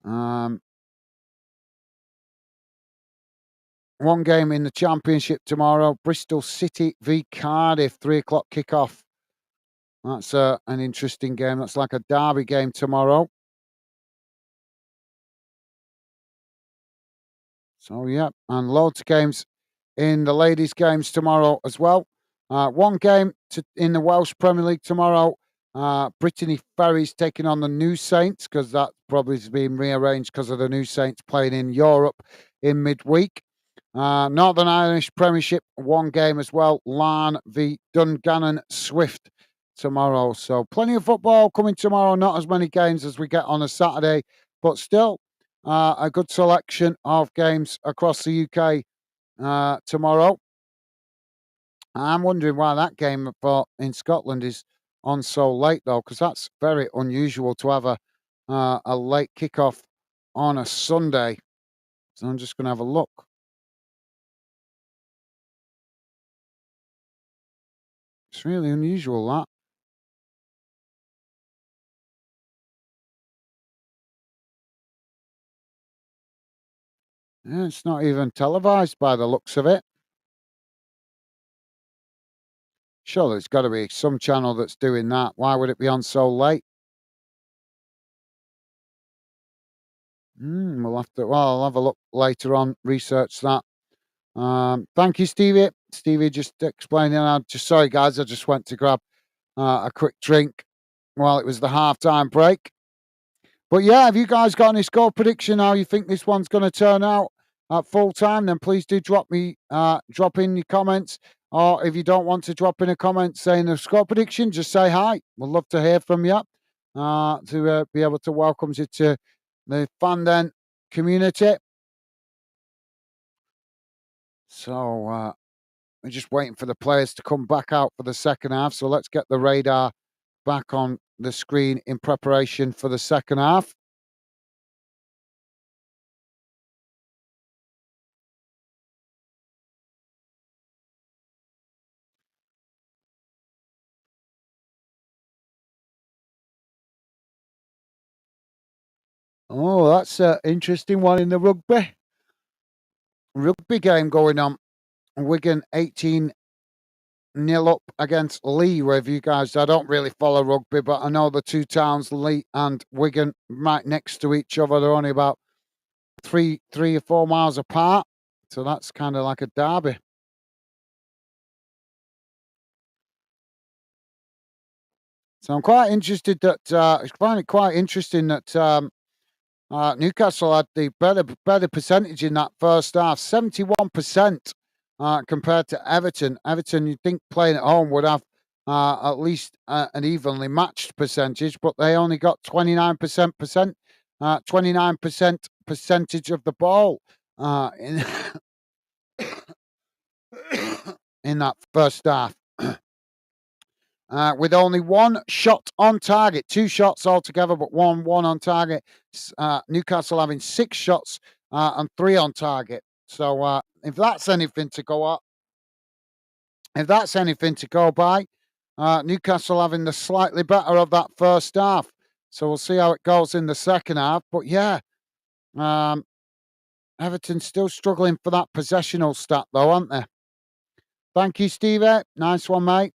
Um, One game in the Championship tomorrow. Bristol City v Cardiff, 3 o'clock kickoff. That's an interesting game. That's like a derby game tomorrow. So, yeah, and loads of games in the ladies' games tomorrow as well. One game in the Welsh Premier League tomorrow. Brittany Ferries taking on the New Saints, because that probably has been rearranged because of the New Saints playing in Europe in midweek. Northern Irish Premiership, one game as well. Larne v Dungannon Swift tomorrow. So plenty of football coming tomorrow. Not as many games as we get on a Saturday, but still a good selection of games across the UK tomorrow. I'm wondering why that game in Scotland is on so late, though, because that's very unusual to have a late kickoff on a Sunday. So I'm just going to have a look. It's really unusual, that. Yeah, it's not even televised by the looks of it. Sure, there's got to be some channel that's doing that. Why would it be on so late? We'll have to. Well, I'll have a look later on. Research that. Thank you, Stevie. Stevie just explaining. I'm just sorry, guys. I just went to grab a quick drink while it was the halftime break. But yeah, have you guys got any score prediction? How you think this one's going to turn out at full time? Then please do drop in your comments. Or if you don't want to drop in a comment saying a score prediction, just say hi. We'd love to hear from you. To be able to welcome you to the Fandom community. So we're just waiting for the players to come back out for the second half. So let's get the radar back on the screen in preparation for the second half. Oh, that's an interesting one in the rugby game going on. Wigan 18-0 up against Lee. Where you guys, I don't really follow rugby, but I know the two towns, Lee and Wigan, right next to each other. They're only about three or 4 miles apart. So that's kind of like a derby. So I'm quite interested that I find it quite interesting that Newcastle had the better percentage in that first half, 71% compared to Everton. Everton, you'd think playing at home would have at least an evenly matched percentage, but they only got 29% percentage of the ball in in that first half. with only one shot on target. 2 shots altogether, but one on target. Newcastle having 6 shots and 3 on target. So if that's anything to go up, if that's anything to go by, Newcastle having the slightly better of that first half. So we'll see how it goes in the second half. But yeah, Everton still struggling for that possessional stat, though, aren't they? Thank you, Stevie. Nice one, mate.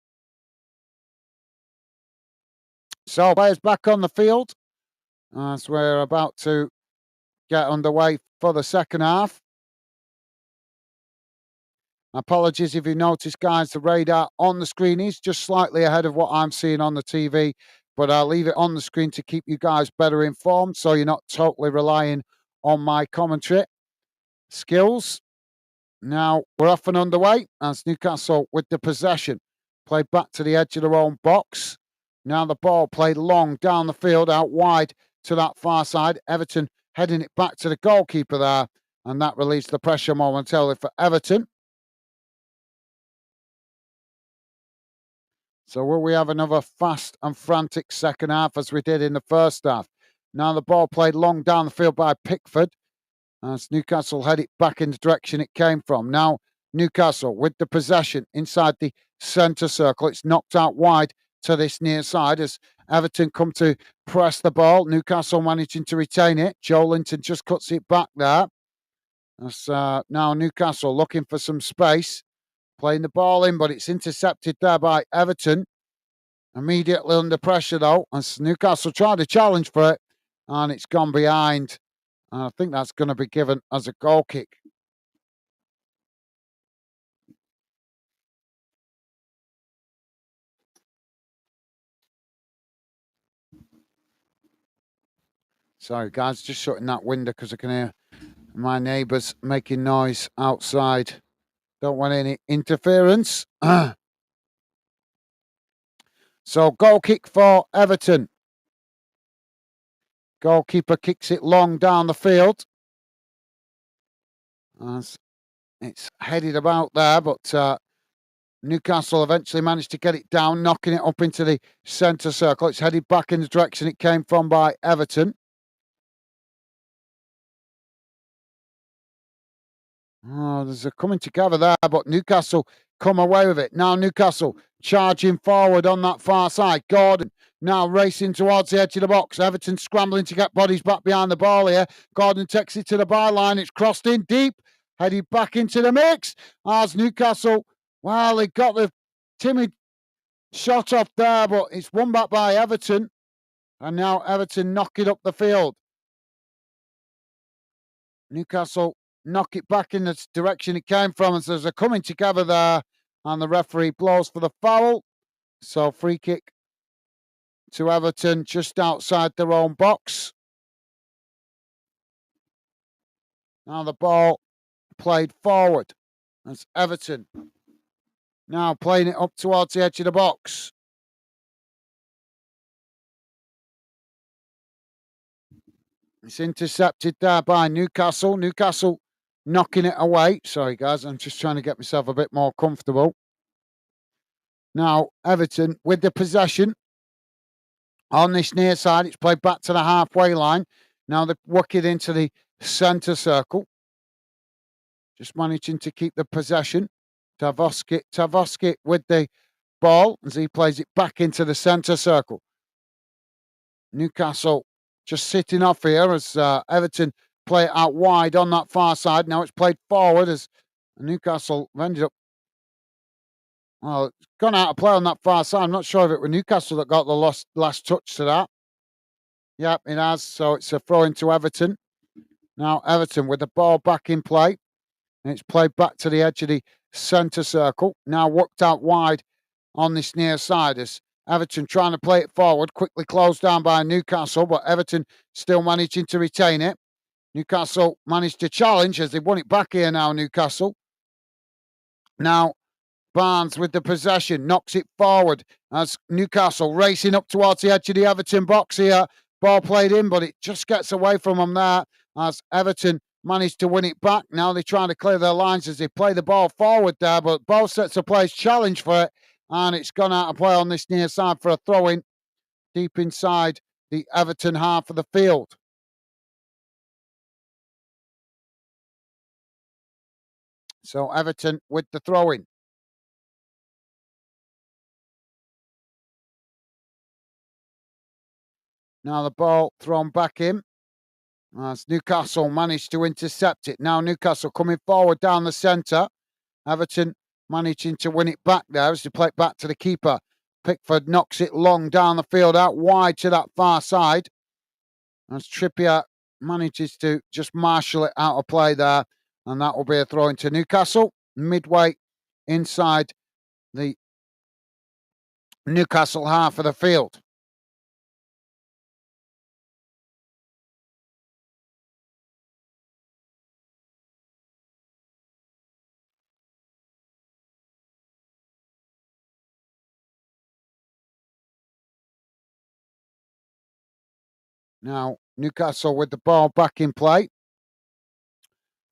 So players back on the field as we're about to get underway for the second half. Apologies if you notice, guys, the radar on the screen is just slightly ahead of what I'm seeing on the TV, but I'll leave it on the screen to keep you guys better informed so you're not totally relying on my commentary skills. Now we're off and underway as Newcastle with the possession. Played back to the edge of their own box. Now the ball played long down the field, out wide to that far side. Everton heading it back to the goalkeeper there, and that relieves the pressure momentarily for Everton. So will we have another fast and frantic second half as we did in the first half? Now the ball played long down the field by Pickford as Newcastle head it back in the direction it came from. Now Newcastle with the possession inside the centre circle. It's knocked out wide to this near side as Everton come to press the ball. Newcastle managing to retain it. Joe Linton just cuts it back there. As now Newcastle looking for some space. Playing the ball in, but it's intercepted there by Everton. Immediately under pressure, though, as Newcastle tried to challenge for it, and it's gone behind. And I think that's going to be given as a goal kick. Sorry, guys, just shutting that window because I can hear my neighbours making noise outside. Don't want any interference. So, goal kick for Everton. Goalkeeper kicks it long down the field. As it's headed about there, but Newcastle eventually managed to get it down, knocking it up into the centre circle. It's headed back in the direction it came from by Everton. Oh, there's a coming together there, but Newcastle come away with it. Now Newcastle charging forward on that far side. Gordon now racing towards the edge of the box. Everton scrambling to get bodies back behind the ball here. Gordon takes it to the byline. It's crossed in deep, headed back into the mix. As Newcastle, well, they got the timid shot off there, but it's won back by Everton. And now Everton knock it up the field. Newcastle knock it back in the direction it came from. And so there's a coming together there. And the referee blows for the foul. So free kick to Everton just outside their own box. Now the ball played forward. That's Everton. Now playing it up towards the edge of the box. It's intercepted there by Newcastle. Newcastle knocking it away. Sorry, guys, I'm just trying to get myself a bit more comfortable. Now, Everton with the possession on this near side. It's played back to the halfway line. Now they work it into the centre circle. Just managing to keep the possession. Tavoski with the ball as he plays it back into the centre circle. Newcastle just sitting off here as Everton play it out wide on that far side. Now it's played forward as Newcastle ended up, well, it's gone out of play on that far side. I'm not sure if it was Newcastle that got the last touch to that. Yep, it has. So it's a throw into Everton. Now Everton with the ball back in play. And it's played back to the edge of the centre circle. Now worked out wide on this near side as Everton trying to play it forward. Quickly closed down by Newcastle, but Everton still managing to retain it. Newcastle managed to challenge as they won it back here now, Newcastle. Now Barnes with the possession, knocks it forward as Newcastle racing up towards the edge of the Everton box here. Ball played in, but it just gets away from them there as Everton managed to win it back. Now they're trying to clear their lines as they play the ball forward there, but both sets of players challenge for it And it's gone out of play on this near side for a throw-in deep inside the Everton half of the field. So Everton with the throw-in. Now the ball thrown back in as Newcastle managed to intercept it. Now Newcastle coming forward down the centre. Everton managing to win it back there as they play it back to the keeper. Pickford knocks it long down the field, out wide to that far side. As Trippier manages to just marshal it out of play there. And that will be a throw into Newcastle. Midway inside the Newcastle half of the field. Now, Newcastle with the ball back in play.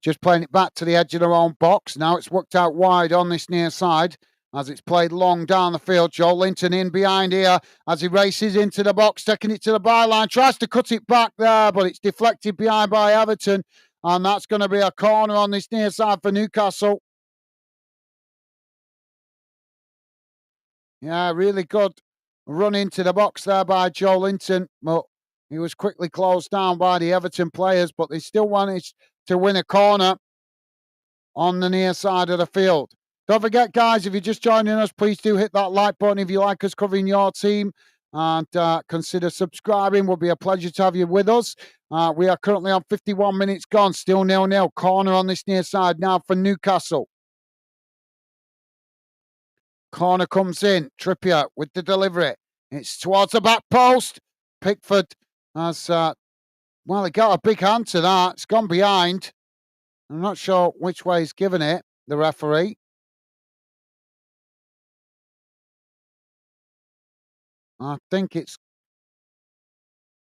Just playing it back to the edge of their own box. Now it's worked out wide on this near side as it's played long down the field. Joel Linton in behind here as he races into the box, taking it to the byline. Tries to cut it back there, but it's deflected behind by Everton. And that's going to be a corner on this near side for Newcastle. Yeah, really good run into the box there by Joel Linton. But he was quickly closed down by the Everton players, but they still managed to win a corner on the near side of the field. Don't forget, guys, if you're just joining us, please do hit that like button if you like us covering your team. And consider subscribing. It will be a pleasure to have you with us. We are currently on 51 minutes gone, still 0-0. Corner on this near side now for Newcastle. Corner comes in. Trippier with the delivery. It's towards the back post. Pickford has, well, he got a big hand to that. It's gone behind. I'm not sure which way he's given it, the referee. I think it's...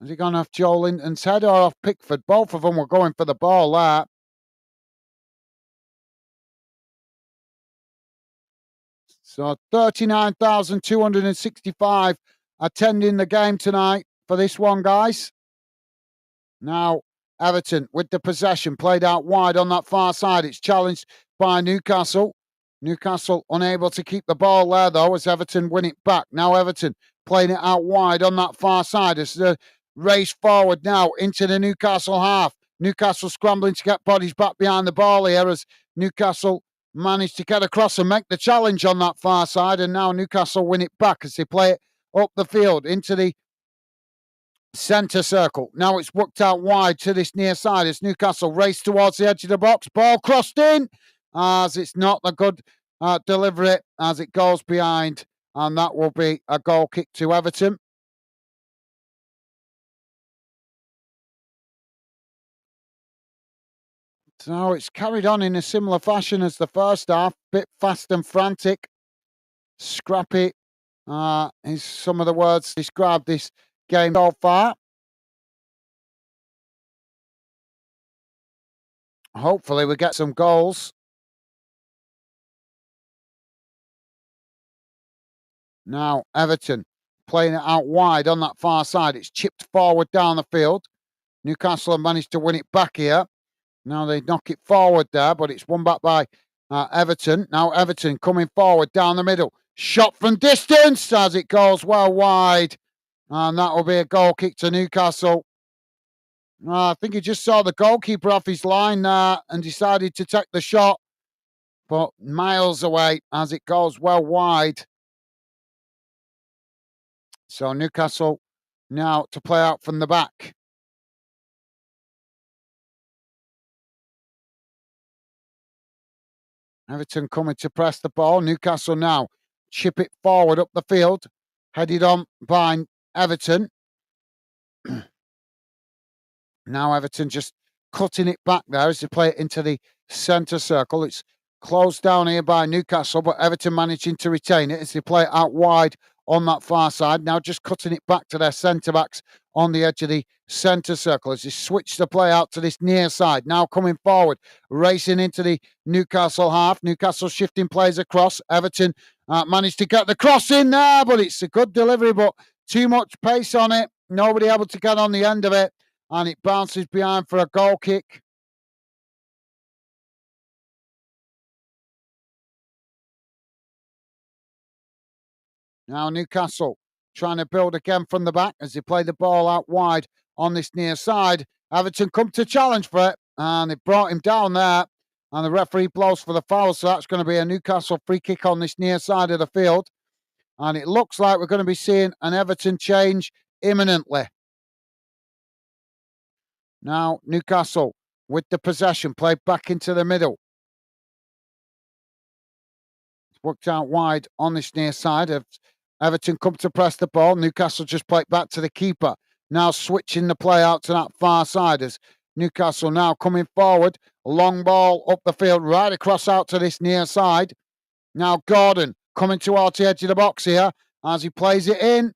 Has he gone off Joel Linton's head or off Pickford? Both of them were going for the ball there. So 39,265 attending the game tonight for this one, guys. Now, Everton with the possession, played out wide on that far side. It's challenged by Newcastle. Newcastle unable to keep the ball there, though, as Everton win it back. Now Everton playing it out wide on that far side. It's the race forward now into the Newcastle half. Newcastle scrambling to get bodies back behind the ball here as Newcastle managed to get across and make the challenge on that far side. And now Newcastle win it back as they play it up the field into the centre circle. Now it's worked out wide to this near side as Newcastle race towards the edge of the box. Ball crossed in as it's not a good delivery as it goes behind. And that will be a goal kick to Everton. So it's carried on in a similar fashion as the first half. Bit fast and frantic. Scrappy is some of the words to describe this game so far. Hopefully we get some goals. Now Everton playing it out wide on that far side. It's chipped forward down the field. Newcastle have managed to win it back here. Now they knock it forward there, but it's won back by Everton. Now Everton coming forward down the middle. Shot from distance as it goes well wide. And that will be a goal kick to Newcastle. I think he just saw the goalkeeper off his line there and decided to take the shot. But miles away as it goes well wide. So Newcastle now to play out from the back. Everton coming to press the ball. Newcastle now chip it forward up the field. Headed on by Everton. Now Everton just cutting it back there as they play it into the centre circle. It's closed down here by Newcastle, but Everton managing to retain it as they play it out wide on that far side. Now just cutting it back to their centre-backs on the edge of the centre circle as they switch the play out to this near side. Now coming forward, racing into the Newcastle half. Newcastle shifting plays across. Everton Managed to get the cross in there, but it's a good delivery, but too much pace on it. Nobody able to get on the end of it, and it bounces behind for a goal kick. Now Newcastle trying to build again from the back as they play the ball out wide on this near side. Everton come to challenge for it, and they brought him down there, and the referee blows for the foul, so that's going to be a Newcastle free kick on this near side of the field. And it looks like we're going to be seeing an Everton change imminently. Now Newcastle with the possession, played back into the middle. It's worked out wide on this near side. Everton come to press the ball. Newcastle just play back to the keeper. Now switching the play out to that far side as Newcastle now coming forward. Long ball up the field, right across out to this near side. Now Gordon coming towards the edge of the box here as he plays it in.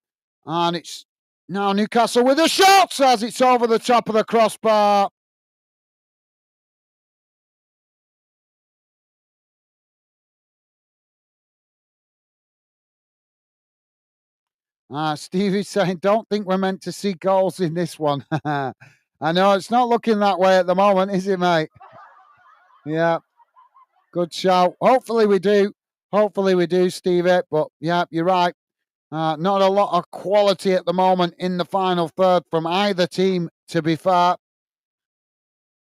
And it's now Newcastle with a shot as it's over the top of the crossbar. Stevie's saying, don't think we're meant to see goals in this one. I know it's not looking that way at the moment, is it, mate? Yeah, good shout. Hopefully we do. Hopefully we do, Stevie. But yeah, you're right. Not a lot of quality at the moment in the final third from either team, to be fair.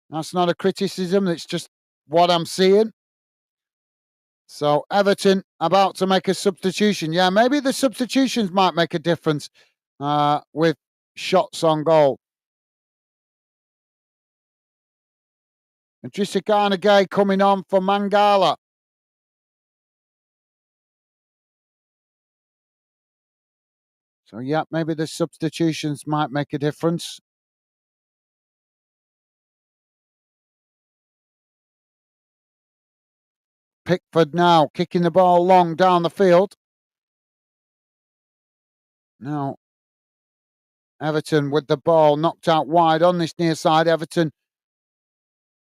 That's not a criticism. It's just what I'm seeing. So Everton about to make a substitution. Yeah, maybe the substitutions might make a difference with shots on goal. Idrissa Gana Gueye coming on for Mangala. So yeah, maybe the substitutions might make a difference. Pickford now kicking the ball long down the field. Now Everton with the ball knocked out wide on this near side. Everton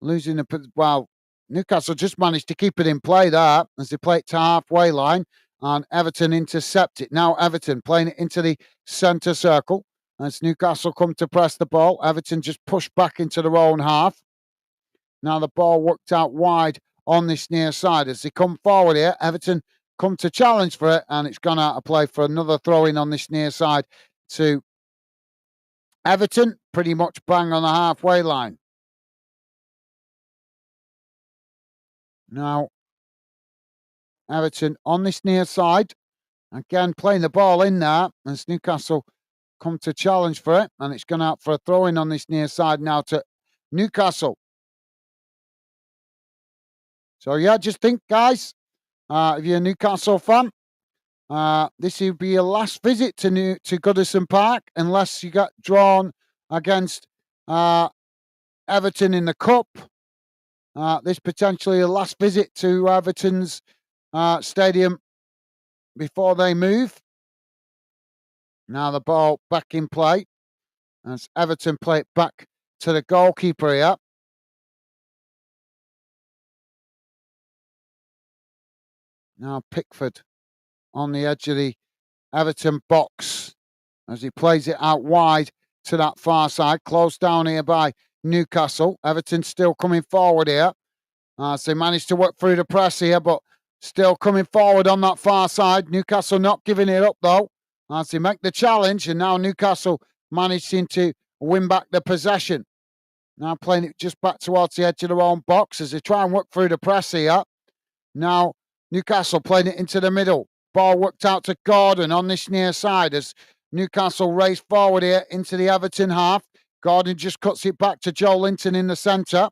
losing the... Well, Newcastle just managed to keep it in play there as they play it to halfway line. And Everton intercept it. Now Everton playing it into the centre circle. As Newcastle come to press the ball, Everton just push back into their own half. Now the ball worked out wide on this near side. As they come forward here, Everton come to challenge for it, and it's gone out of play for another throw-in on this near side to Everton, pretty much bang on the halfway line. Now, Everton on this near side, again playing the ball in there, as Newcastle come to challenge for it, and it's gone out for a throw-in on this near side now to Newcastle. So yeah, just think, guys, if you're a Newcastle fan, this will be your last visit to Goodison Park, unless you get drawn against Everton in the Cup. This potentially your last visit to Everton's stadium before they move. Now the ball back in play as Everton play it back to the goalkeeper here. Now Pickford on the edge of the Everton box as he plays it out wide to that far side. Closed down here by Newcastle. Everton still coming forward here. So they managed to work through the press here, but still coming forward on that far side. Newcastle not giving it up, though, as they make the challenge. And now Newcastle managing to win back the possession. Now playing it just back towards the edge of their own box as they try and work through the press here. Now Newcastle playing it into the middle. Ball worked out to Gordon on this near side as Newcastle race forward here into the Everton half. Gordon just cuts it back to Joe Linton in the centre.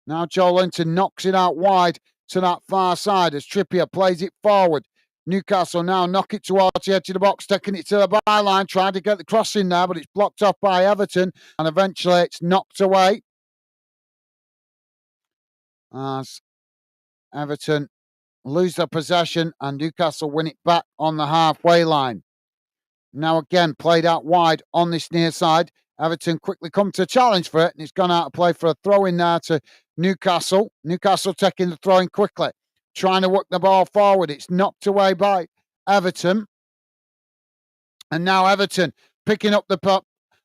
Now Joe Linton knocks it out wide to that far side as Trippier plays it forward. Newcastle now knock it towards the edge of the box, taking it to the byline, trying to get the cross in there, but it's blocked off by Everton, and eventually it's knocked away. As Everton lose their possession and Newcastle win it back on the halfway line. Now again, played out wide on this near side. Everton quickly come to challenge for it, and it's gone out of play for a throw in there to Newcastle. Newcastle taking the throw in quickly. trying to work the ball forward. It's knocked away by Everton. And now Everton picking up the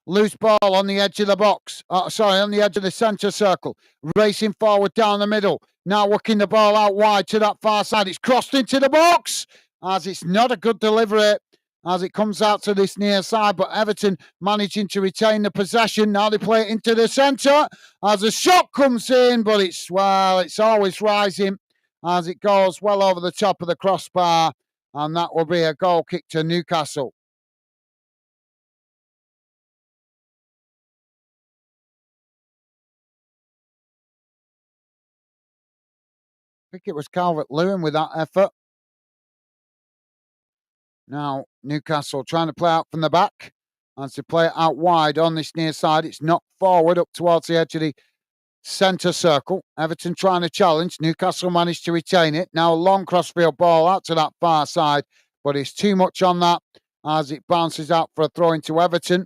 loose ball on the edge of the box. On the edge of the centre circle. Racing forward down the middle. Now working the ball out wide to that far side. It's crossed into the box, as it's not a good delivery as it comes out to this near side. But Everton managing to retain the possession. Now they play it into the centre as a shot comes in. But it's always rising as it goes well over the top of the crossbar. And that will be a goal kick to Newcastle. I think it was Calvert-Lewin with that effort. Now, Newcastle trying to play out from the back. As they play it out wide on this near side, it's knocked forward up towards the edge of the centre circle. Everton trying to challenge. Newcastle managed to retain it. Now a long crossfield ball out to that far side, but it's too much on that as it bounces out for a throw into Everton.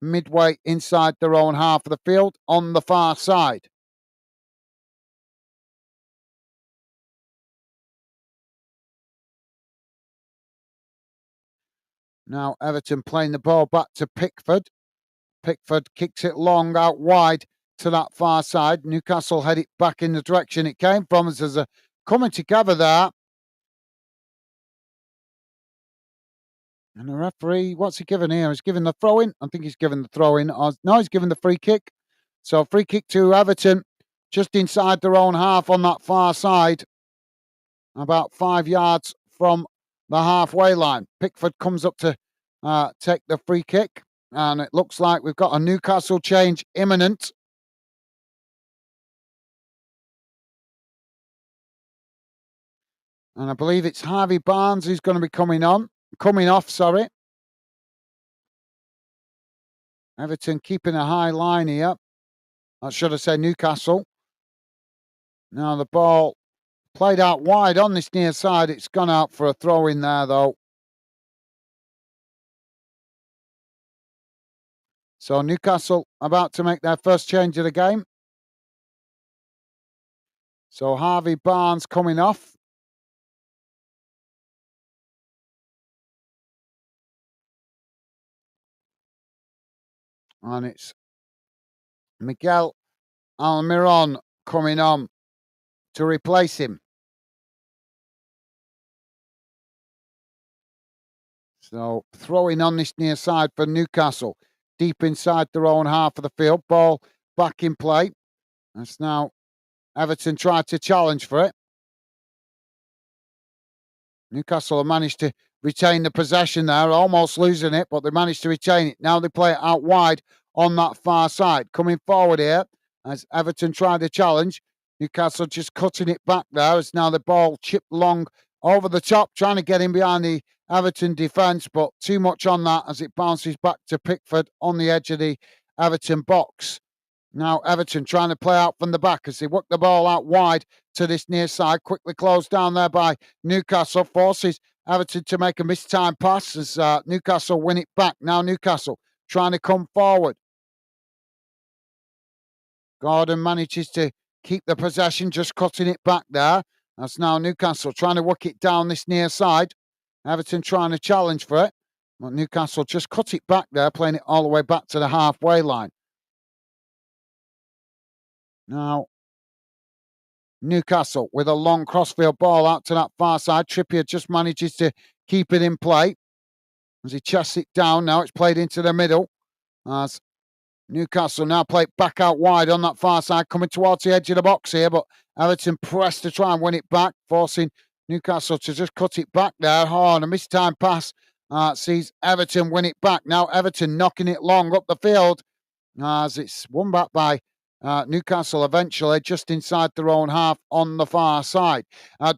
Midway inside their own half of the field on the far side. Now Everton playing the ball back to Pickford. Pickford kicks it long out wide to that far side. Newcastle head it back in the direction it came from as there's a coming together there. And the referee, what's he given here? He's given the throw-in. I think he's given the throw-in. No, he's given the free kick. So free kick to Everton just inside their own half on that far side. About 5 yards from the halfway line. Pickford comes up to take the free kick. And it looks like we've got a Newcastle change imminent. And I believe it's Harvey Barnes who's going to be coming off, sorry. Everton keeping a high line here. I should have said Newcastle. Now the ball played out wide on this near side. It's gone out for a throw in there, though. So Newcastle about to make their first change of the game. So Harvey Barnes coming off. And it's Miguel Almiron coming on to replace him. So throwing on this near side for Newcastle. Deep inside their own half of the field. Ball back in play. That's now Everton tried to challenge for it. Newcastle have managed to retain the possession there, almost losing it, but they managed to retain it. Now they play it out wide on that far side. Coming forward here as Everton tried to challenge. Newcastle just cutting it back there as now the ball chipped long over the top, trying to get in behind the Everton defence, but too much on that as it bounces back to Pickford on the edge of the Everton box. Now Everton trying to play out from the back as they work the ball out wide to this near side. Quickly closed down there by Newcastle. Forces Everton to make a mistimed pass as Newcastle win it back. Now Newcastle trying to come forward. Gordon manages to keep the possession, just cutting it back there. That's now Newcastle trying to work it down this near side. Everton trying to challenge for it. But Newcastle just cut it back there, playing it all the way back to the halfway line. Now, Newcastle with a long crossfield ball out to that far side. Trippier just manages to keep it in play. As he chests it down, now it's played into the middle. As Newcastle now play it back out wide on that far side, coming towards the edge of the box here. But Everton press to try and win it back, forcing Newcastle to just cut it back there. And a mistimed pass sees Everton win it back. Now Everton knocking it long up the field as it's won back by Newcastle eventually, just inside their own half on the far side.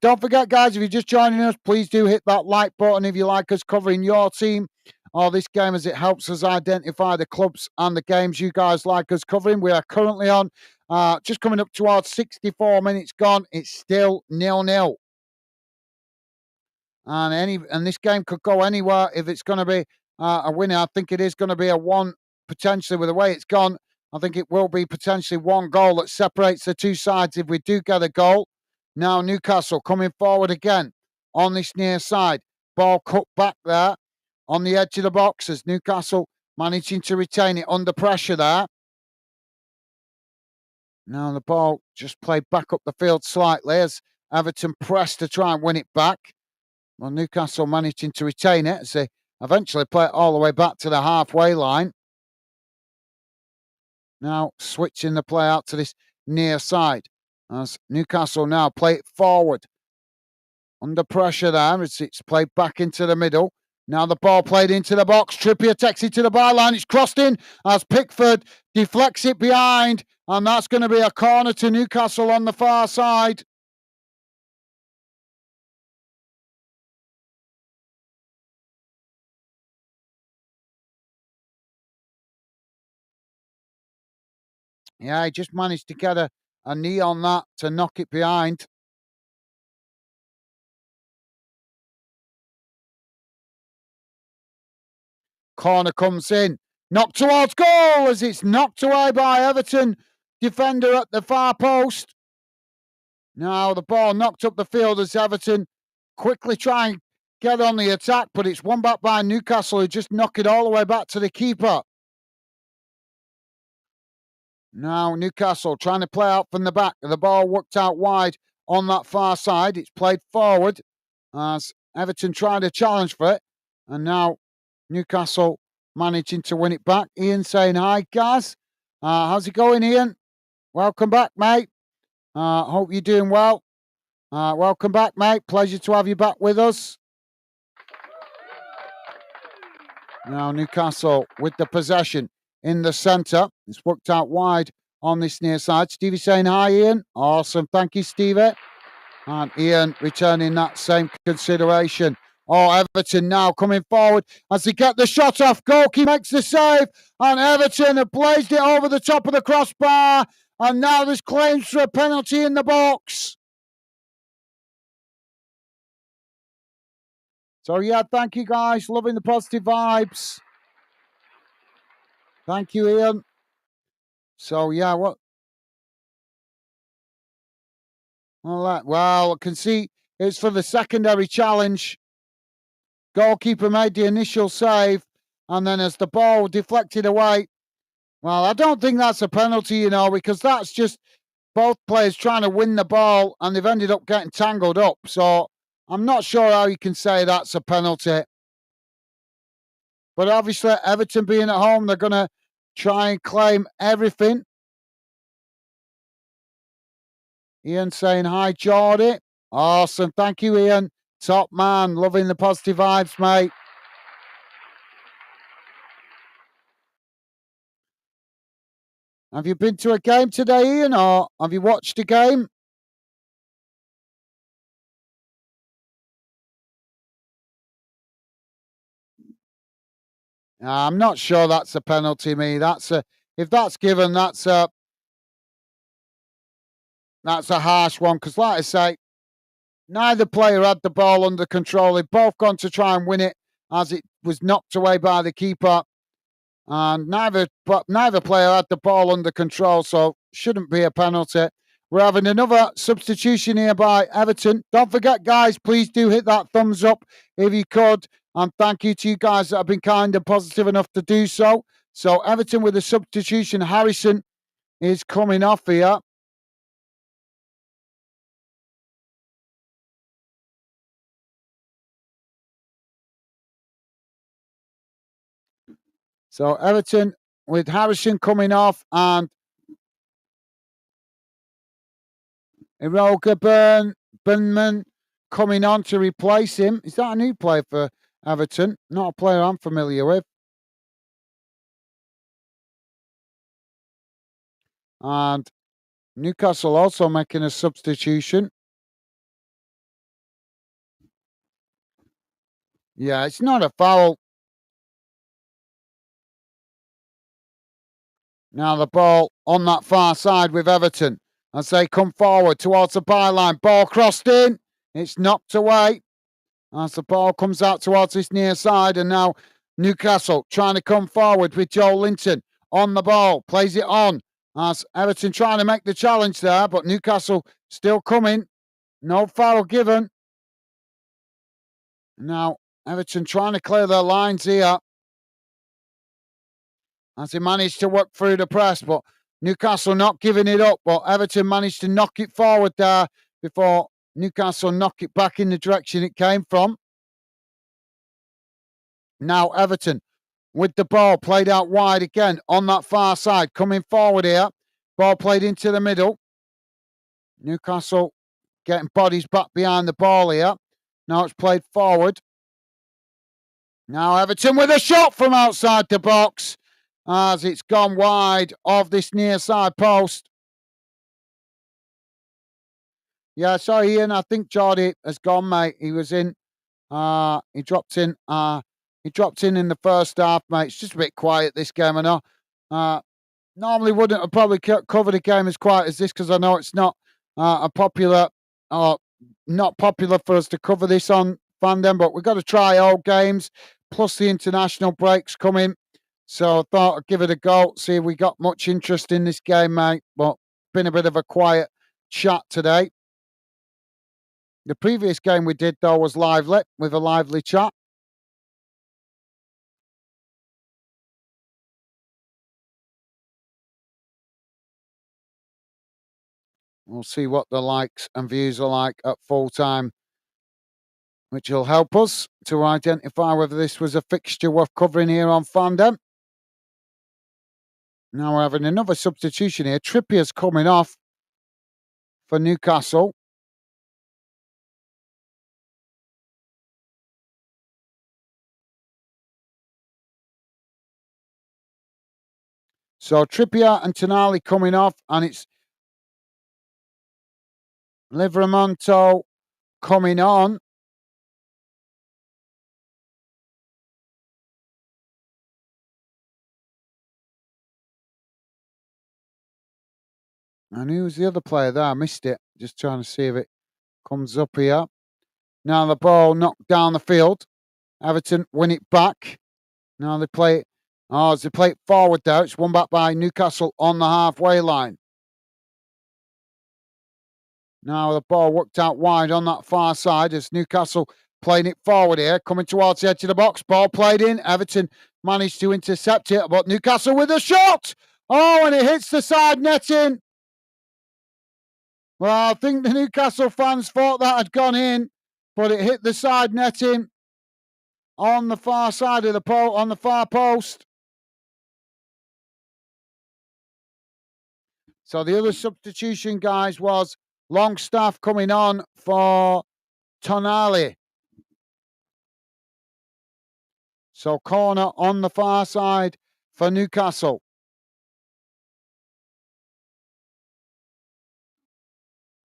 Don't forget, guys, if you're just joining us, please do hit that like button if you like us covering your team or this game, as it helps us identify the clubs and the games you guys like us covering. We are currently on just coming up towards 64 minutes gone. It's still 0-0. And this game could go anywhere if it's going to be a winner. I think it is going to be a one, potentially, with the way it's gone. I think it will be potentially one goal that separates the two sides if we do get a goal. Now Newcastle coming forward again on this near side. Ball cut back there on the edge of the box as Newcastle managing to retain it under pressure there. Now the ball just played back up the field slightly as Everton pressed to try and win it back. Well, Newcastle managing to retain it as they eventually play it all the way back to the halfway line. Now switching the play out to this near side as Newcastle now play it forward. Under pressure there as it's played back into the middle. Now the ball played into the box. Trippier takes it to the byline. It's crossed in as Pickford deflects it behind. And that's going to be a corner to Newcastle on the far side. Yeah, he just managed to get a knee on that to knock it behind. Corner comes in. Knocked towards goal as it's knocked away by Everton defender at the far post. Now the ball knocked up the field as Everton quickly try and get on the attack, but it's won back by Newcastle who just knock it all the way back to the keeper. Now Newcastle trying to play out from the back. The ball worked out wide on that far side. It's played forward as Everton tried to challenge for it. And now Newcastle managing to win it back. Ian saying hi, Gaz. How's it going, Ian? Welcome back, mate. Hope you're doing well. Welcome back, mate. Pleasure to have you back with us. Now Newcastle with the possession in the centre. It's worked out wide on this near side. Stevie saying hi, Ian. Awesome. Thank you, Stevie. And Ian returning that same consideration. Oh, Everton now coming forward as they get the shot off. Goalkeeper makes the save. And Everton have blazed it over the top of the crossbar. And now there's claims for a penalty in the box. So, yeah, thank you, guys. Loving the positive vibes. Thank you, Ian. So, yeah, what? Well, I can see it's for the secondary challenge. Goalkeeper made the initial save, and then as the ball deflected away, well, I don't think that's a penalty, because that's just both players trying to win the ball, and they've ended up getting tangled up. So I'm not sure how you can say that's a penalty. But obviously, Everton being at home, they're going to try and claim everything. Ian saying hi, Geordie. Awesome. Thank you, Ian. Top man. Loving the positive vibes, mate. Have you been to a game today, Ian, or have you watched a game? I'm not sure that's a penalty, me. If that's given, that's a harsh one. Because, like I say, neither player had the ball under control. They've both gone to try and win it as it was knocked away by the keeper. And neither player had the ball under control, so shouldn't be a penalty. We're having another substitution here by Everton. Don't forget, guys, please do hit that thumbs up if you could. And thank you to you guys that have been kind and positive enough to do so. So Everton with a substitution. Harrison is coming off here. So Everton with Harrison coming off and Iroga Burnman coming on to replace him. Is that a new player for Everton? Not a player I'm familiar with. And Newcastle also making a substitution. Yeah, it's not a foul. Now the ball on that far side with Everton as they come forward towards the byline. Ball crossed in. It's knocked away as the ball comes out towards this near side. And now Newcastle trying to come forward with Joe Linton on the ball. Plays it on as Everton trying to make the challenge there, but Newcastle still coming. No foul given. Now, Everton trying to clear their lines here as they managed to work through the press, but Newcastle not giving it up. But Everton managed to knock it forward there before Newcastle knock it back in the direction it came from. Now Everton with the ball played out wide again on that far side, coming forward here. Ball played into the middle. Newcastle getting bodies back behind the ball here. Now it's played forward. Now Everton with a shot from outside the box as it's gone wide of this near side post. Yeah, sorry, Ian. I think Geordie has gone, mate. He was in. He dropped in. He dropped in the first half, mate. It's just a bit quiet this game, I know. Normally wouldn't have probably covered a game as quiet as this because I know it's not a popular or not popular for us to cover this on Fandom, but we've got to try all games plus the international breaks coming. So I thought I'd give it a go, see if we got much interest in this game, mate. But been a bit of a quiet chat today. The previous game we did, though, was lively, with a lively chat. We'll see what the likes and views are like at full time, which will help us to identify whether this was a fixture worth covering here on Fandom. Now we're having another substitution here. Trippier's coming off for Newcastle. So Trippier and Tonali coming off, and it's Livramento coming on. And who's the other player there? I missed it. Just trying to see if it comes up here. Now the ball knocked down the field. Everton win it back. Now they play it. Oh, as they play it forward there, it's won back by Newcastle on the halfway line. Now the ball worked out wide on that far side as Newcastle playing it forward here, coming towards the edge of the box. Ball played in. Everton managed to intercept it, but Newcastle with a shot. Oh, and it hits the side netting. Well, I think the Newcastle fans thought that had gone in, but it hit the side netting on the far side of the on the far post. So the other substitution, guys, was Longstaff coming on for Tonali. So corner on the far side for Newcastle.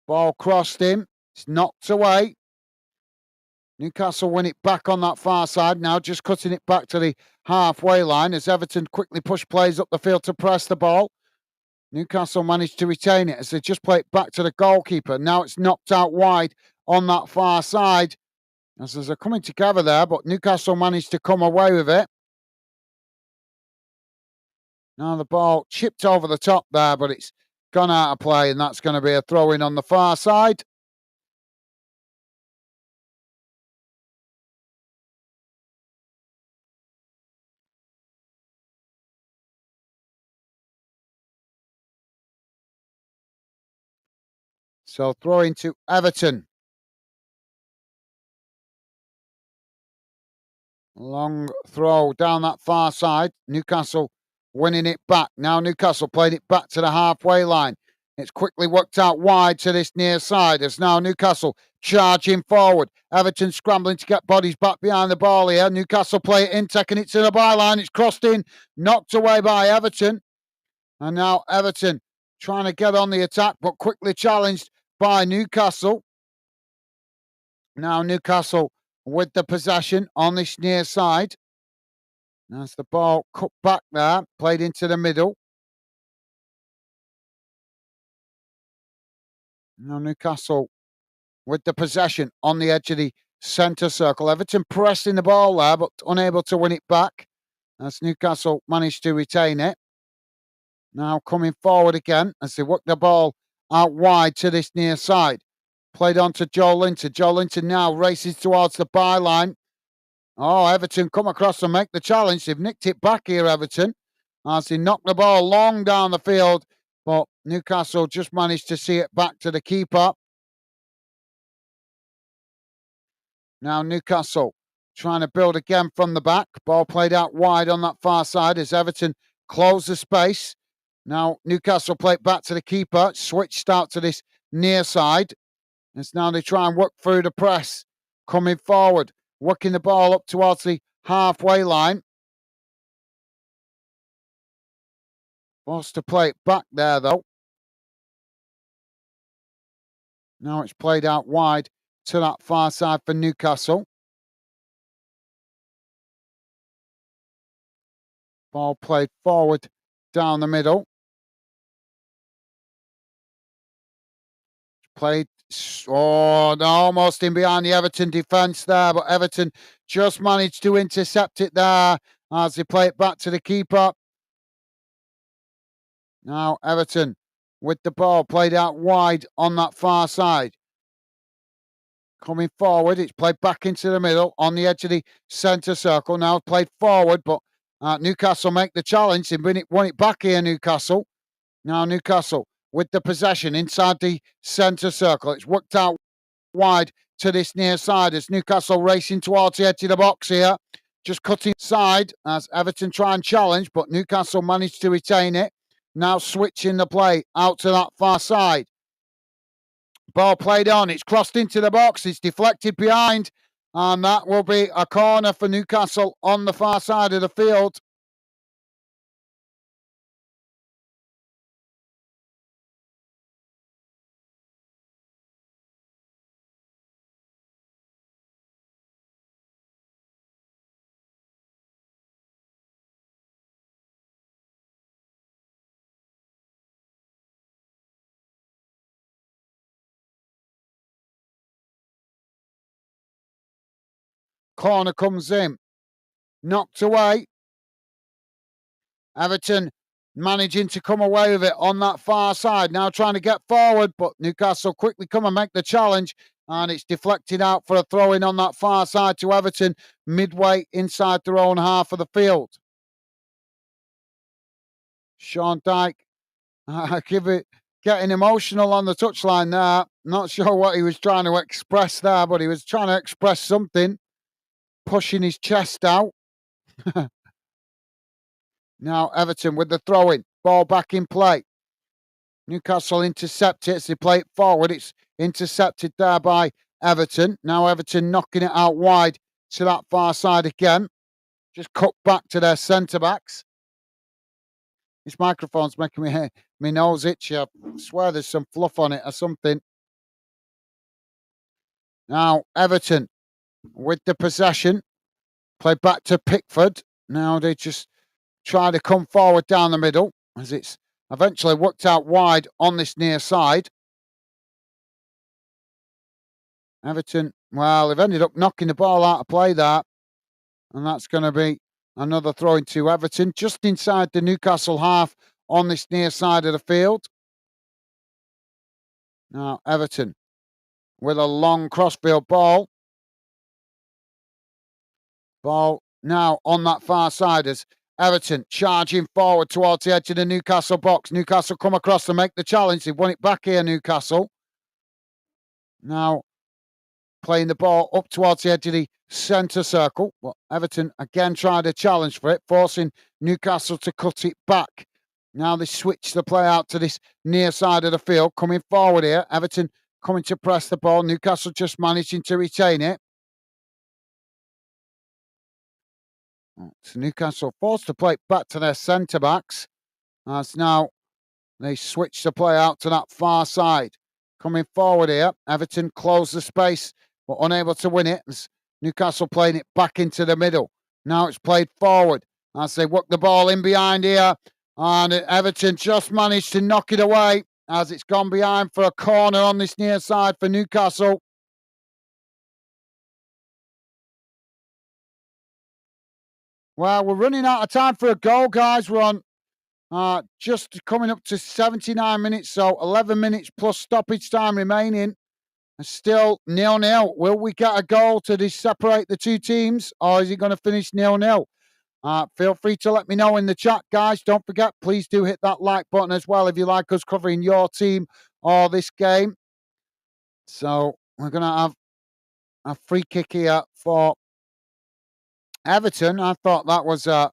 Ball crossed him. It's knocked away. Newcastle win it back on that far side. Now just cutting it back to the halfway line as Everton quickly push plays up the field to press the ball. Newcastle managed to retain it as they just play it back to the goalkeeper. Now it's knocked out wide on that far side as they're coming together there, but Newcastle managed to come away with it. Now the ball chipped over the top there, but it's gone out of play, and that's going to be a throw-in on the far side. So throw into Everton. Long throw down that far side. Newcastle winning it back. Now Newcastle played it back to the halfway line. It's quickly worked out wide to this near side as now Newcastle charging forward. Everton scrambling to get bodies back behind the ball here. Newcastle play it in, taking it to the byline. It's crossed in, knocked away by Everton. And now Everton trying to get on the attack, but quickly challenged by Newcastle. Now Newcastle with the possession on this near side. As the ball cut back there, played into the middle. Now Newcastle with the possession on the edge of the centre circle. Everton pressing the ball there, but unable to win it back as Newcastle managed to retain it. Now coming forward again as they work the ball out wide to this near side. Played on to Joe Linton. Joe Linton now races towards the byline. Oh, Everton come across and make the challenge. They've nicked it back here, Everton, as they knocked the ball long down the field. But Newcastle just managed to see it back to the keeper. Now Newcastle trying to build again from the back. Ball played out wide on that far side as Everton close the space. Now Newcastle play it back to the keeper. Switched out to this near side. As now they try and work through the press. Coming forward. Working the ball up towards the halfway line. Wants to play it back there though. Now it's played out wide to that far side for Newcastle. Ball played forward down the middle. Played, almost in behind the Everton defence there, but Everton just managed to intercept it there as they play it back to the keeper. Now Everton with the ball played out wide on that far side. Coming forward, it's played back into the middle on the edge of the centre circle. Now played forward, but Newcastle make the challenge. They won it back here, Newcastle. Now Newcastle with the possession inside the centre circle. It's worked out wide to this near side as Newcastle racing towards the edge of the box here. Just cutting side as Everton try and challenge, but Newcastle managed to retain it. Now switching the play out to that far side. Ball played on. It's crossed into the box. It's deflected behind. And that will be a corner for Newcastle on the far side of the field. Corner comes in. Knocked away. Everton managing to come away with it on that far side. Now trying to get forward, but Newcastle quickly come and make the challenge. And it's deflected out for a throw-in on that far side to Everton, midway inside their own half of the field. Sean Dyche, getting emotional on the touchline there. Not sure what he was trying to express there, but he was trying to express something. Pushing his chest out. Now Everton with the throw-in. Ball back in play. Newcastle intercept it as they play it forward. It's intercepted there by Everton. Now Everton knocking it out wide to that far side again. Just cut back to their centre-backs. This microphone's making me nose itchy. I swear there's some fluff on it or something. Now Everton with the possession. Play back to Pickford. Now they just try to come forward down the middle as it's eventually worked out wide on this near side. Everton, well, they've ended up knocking the ball out of play there. And that's going to be another throw into Everton, just inside the Newcastle half on this near side of the field. Now Everton with a long crossfield ball. Ball now on that far side as Everton charging forward towards the edge of the Newcastle box. Newcastle come across to make the challenge. They've won it back here, Newcastle. Now playing the ball up towards the edge of the centre circle. But Everton again tried a challenge for it, forcing Newcastle to cut it back. Now they switch the play out to this near side of the field. Coming forward here. Everton coming to press the ball. Newcastle just managing to retain it. So Newcastle forced to play back to their centre-backs as now they switch the play out to that far side. Coming forward here, Everton close the space but unable to win it. As Newcastle playing it back into the middle. Now it's played forward as they work the ball in behind here. And Everton just managed to knock it away as it's gone behind for a corner on this near side for Newcastle. Well, we're running out of time for a goal, guys. We're on just coming up to 79 minutes, so 11 minutes plus stoppage time remaining. Still 0-0. Will we get a goal to separate the two teams, or is it going to finish 0-0? Feel free to let me know in the chat, guys. Don't forget, please do hit that like button as well if you like us covering your team or this game. So we're going to have a free kick here for Everton. I thought that was a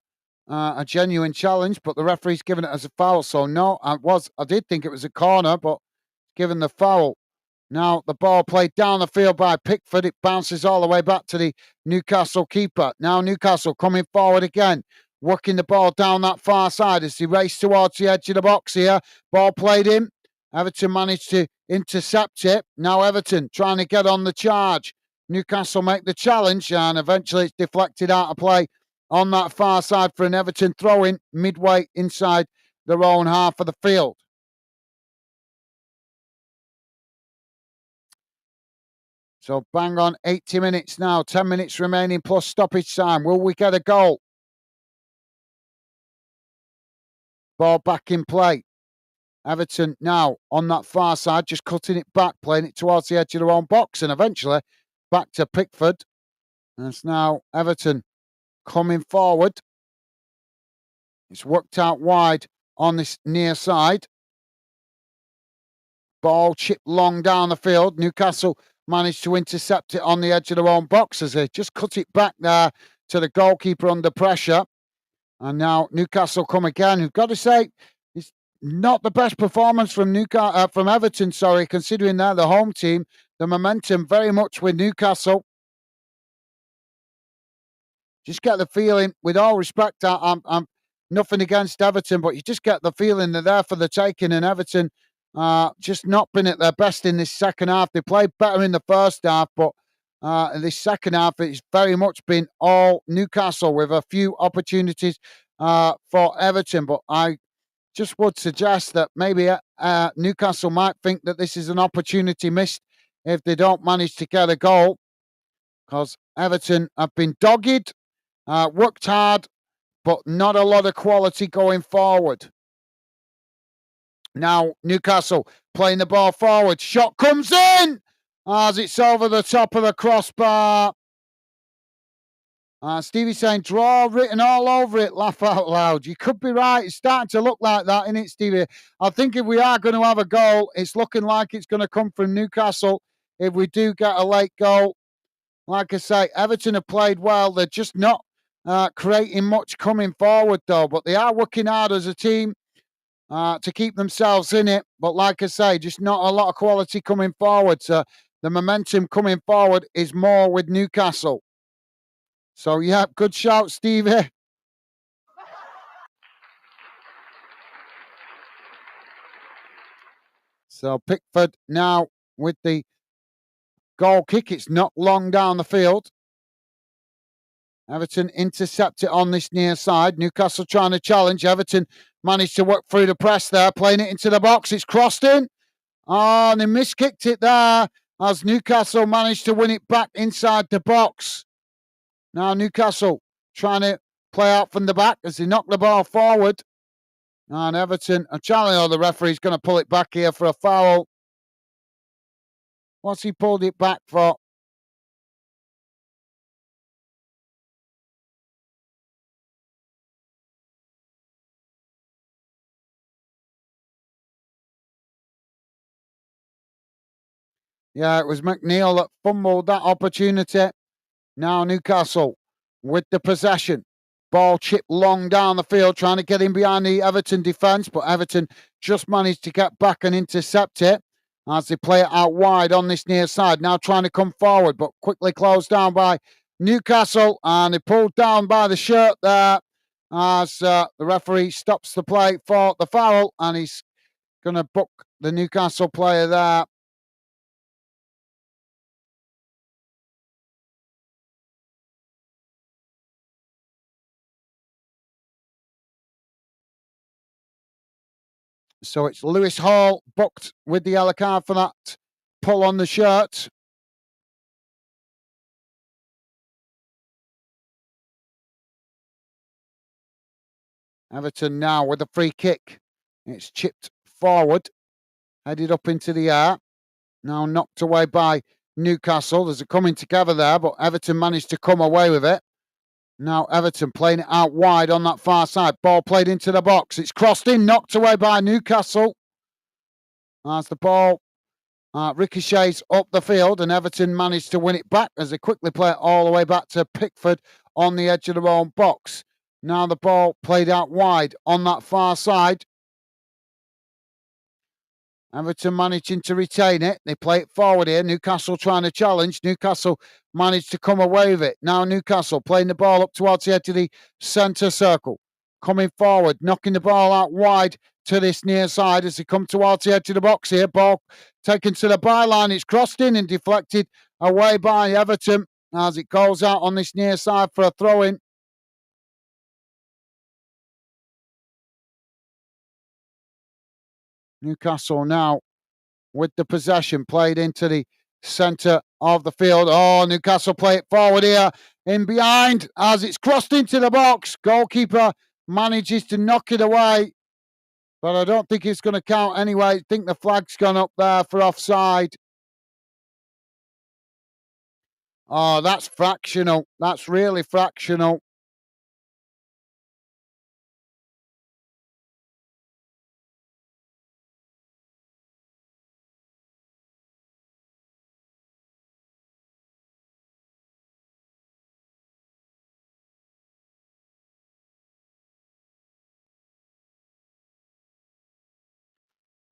genuine challenge, but the referee's given it as a foul. So no, I did think it was a corner, but given the foul. Now the ball played down the field by Pickford. It bounces all the way back to the Newcastle keeper. Now Newcastle coming forward again, working the ball down that far side as they race towards the edge of the box here. Ball played in. Everton managed to intercept it. Now Everton trying to get on the charge. Newcastle make the challenge and eventually it's deflected out of play on that far side for an Everton throw-in midway inside their own half of the field. So bang on 80 minutes now, 10 minutes remaining plus stoppage time. Will we get a goal? Ball back in play. Everton now on that far side, just cutting it back, playing it towards the edge of their own box, and eventually back to Pickford. And it's now Everton coming forward. It's worked out wide on this near side. Ball chipped long down the field. Newcastle managed to intercept it on the edge of their own box as they just cut it back there to the goalkeeper under pressure. And now Newcastle come again. We've got to say, it's not the best performance from Everton, considering they're the home team. The momentum very much with Newcastle. Just get the feeling, with all respect, I'm nothing against Everton, but you just get the feeling they're there for the taking, and Everton just not been at their best in this second half. They played better in the first half, but in this second half, it's very much been all Newcastle with a few opportunities for Everton. But I just would suggest that maybe Newcastle might think that this is an opportunity missed if they don't manage to get a goal, because Everton have been dogged, worked hard, but not a lot of quality going forward. Now Newcastle playing the ball forward. Shot comes in as it's over the top of the crossbar. Stevie saying draw written all over it. Laugh out loud. You could be right. It's starting to look like that, isn't it, Stevie? I think if we are going to have a goal, it's looking like it's going to come from Newcastle. If we do get a late goal, like I say, Everton have played well. They're just not creating much coming forward, though. But they are working hard as a team to keep themselves in it. But like I say, just not a lot of quality coming forward. So the momentum coming forward is more with Newcastle. So, yeah, good shout, Stevie. So Pickford now with the goal kick. It's not long down the field. Everton intercept it on this near side. Newcastle trying to challenge. Everton managed to work through the press there, playing it into the box. It's crossed in. Oh, and they miskicked it there as Newcastle managed to win it back inside the box. Now Newcastle trying to play out from the back as they knock the ball forward. And Everton are challenging. The referee's going to pull it back here for a foul. What's he pulled it back for? Yeah, it was McNeil that fumbled that opportunity. Now Newcastle with the possession. Ball chipped long down the field, trying to get in behind the Everton defence, but Everton just managed to get back and intercept it as they play it out wide on this near side. Now trying to come forward, but quickly closed down by Newcastle, and they pulled down by the shirt there as the referee stops the play for the foul, and he's going to book the Newcastle player there. So it's Lewis Hall booked with the yellow card for that pull on the shirt. Everton now with a free kick. It's chipped forward, headed up into the air. Now knocked away by Newcastle. There's a coming together there, but Everton managed to come away with it. Now Everton playing it out wide on that far side. Ball played into the box. It's crossed in, knocked away by Newcastle. As the ball ricochets up the field, and Everton managed to win it back as they quickly play it all the way back to Pickford on the edge of their own box. Now the ball played out wide on that far side. Everton managing to retain it. They play it forward here. Newcastle trying to challenge. Newcastle managed to come away with it. Now Newcastle playing the ball up towards the edge of the centre circle. Coming forward, knocking the ball out wide to this near side as they come towards the edge of the box here. Ball taken to the byline. It's crossed in and deflected away by Everton as it goes out on this near side for a throw-in. Newcastle now with the possession, played into the centre of the field. Oh, Newcastle play it forward here, in behind, as it's crossed into the box. Goalkeeper manages to knock it away, but I don't think it's going to count anyway. I think the flag's gone up there for offside. Oh, that's fractional. That's really fractional.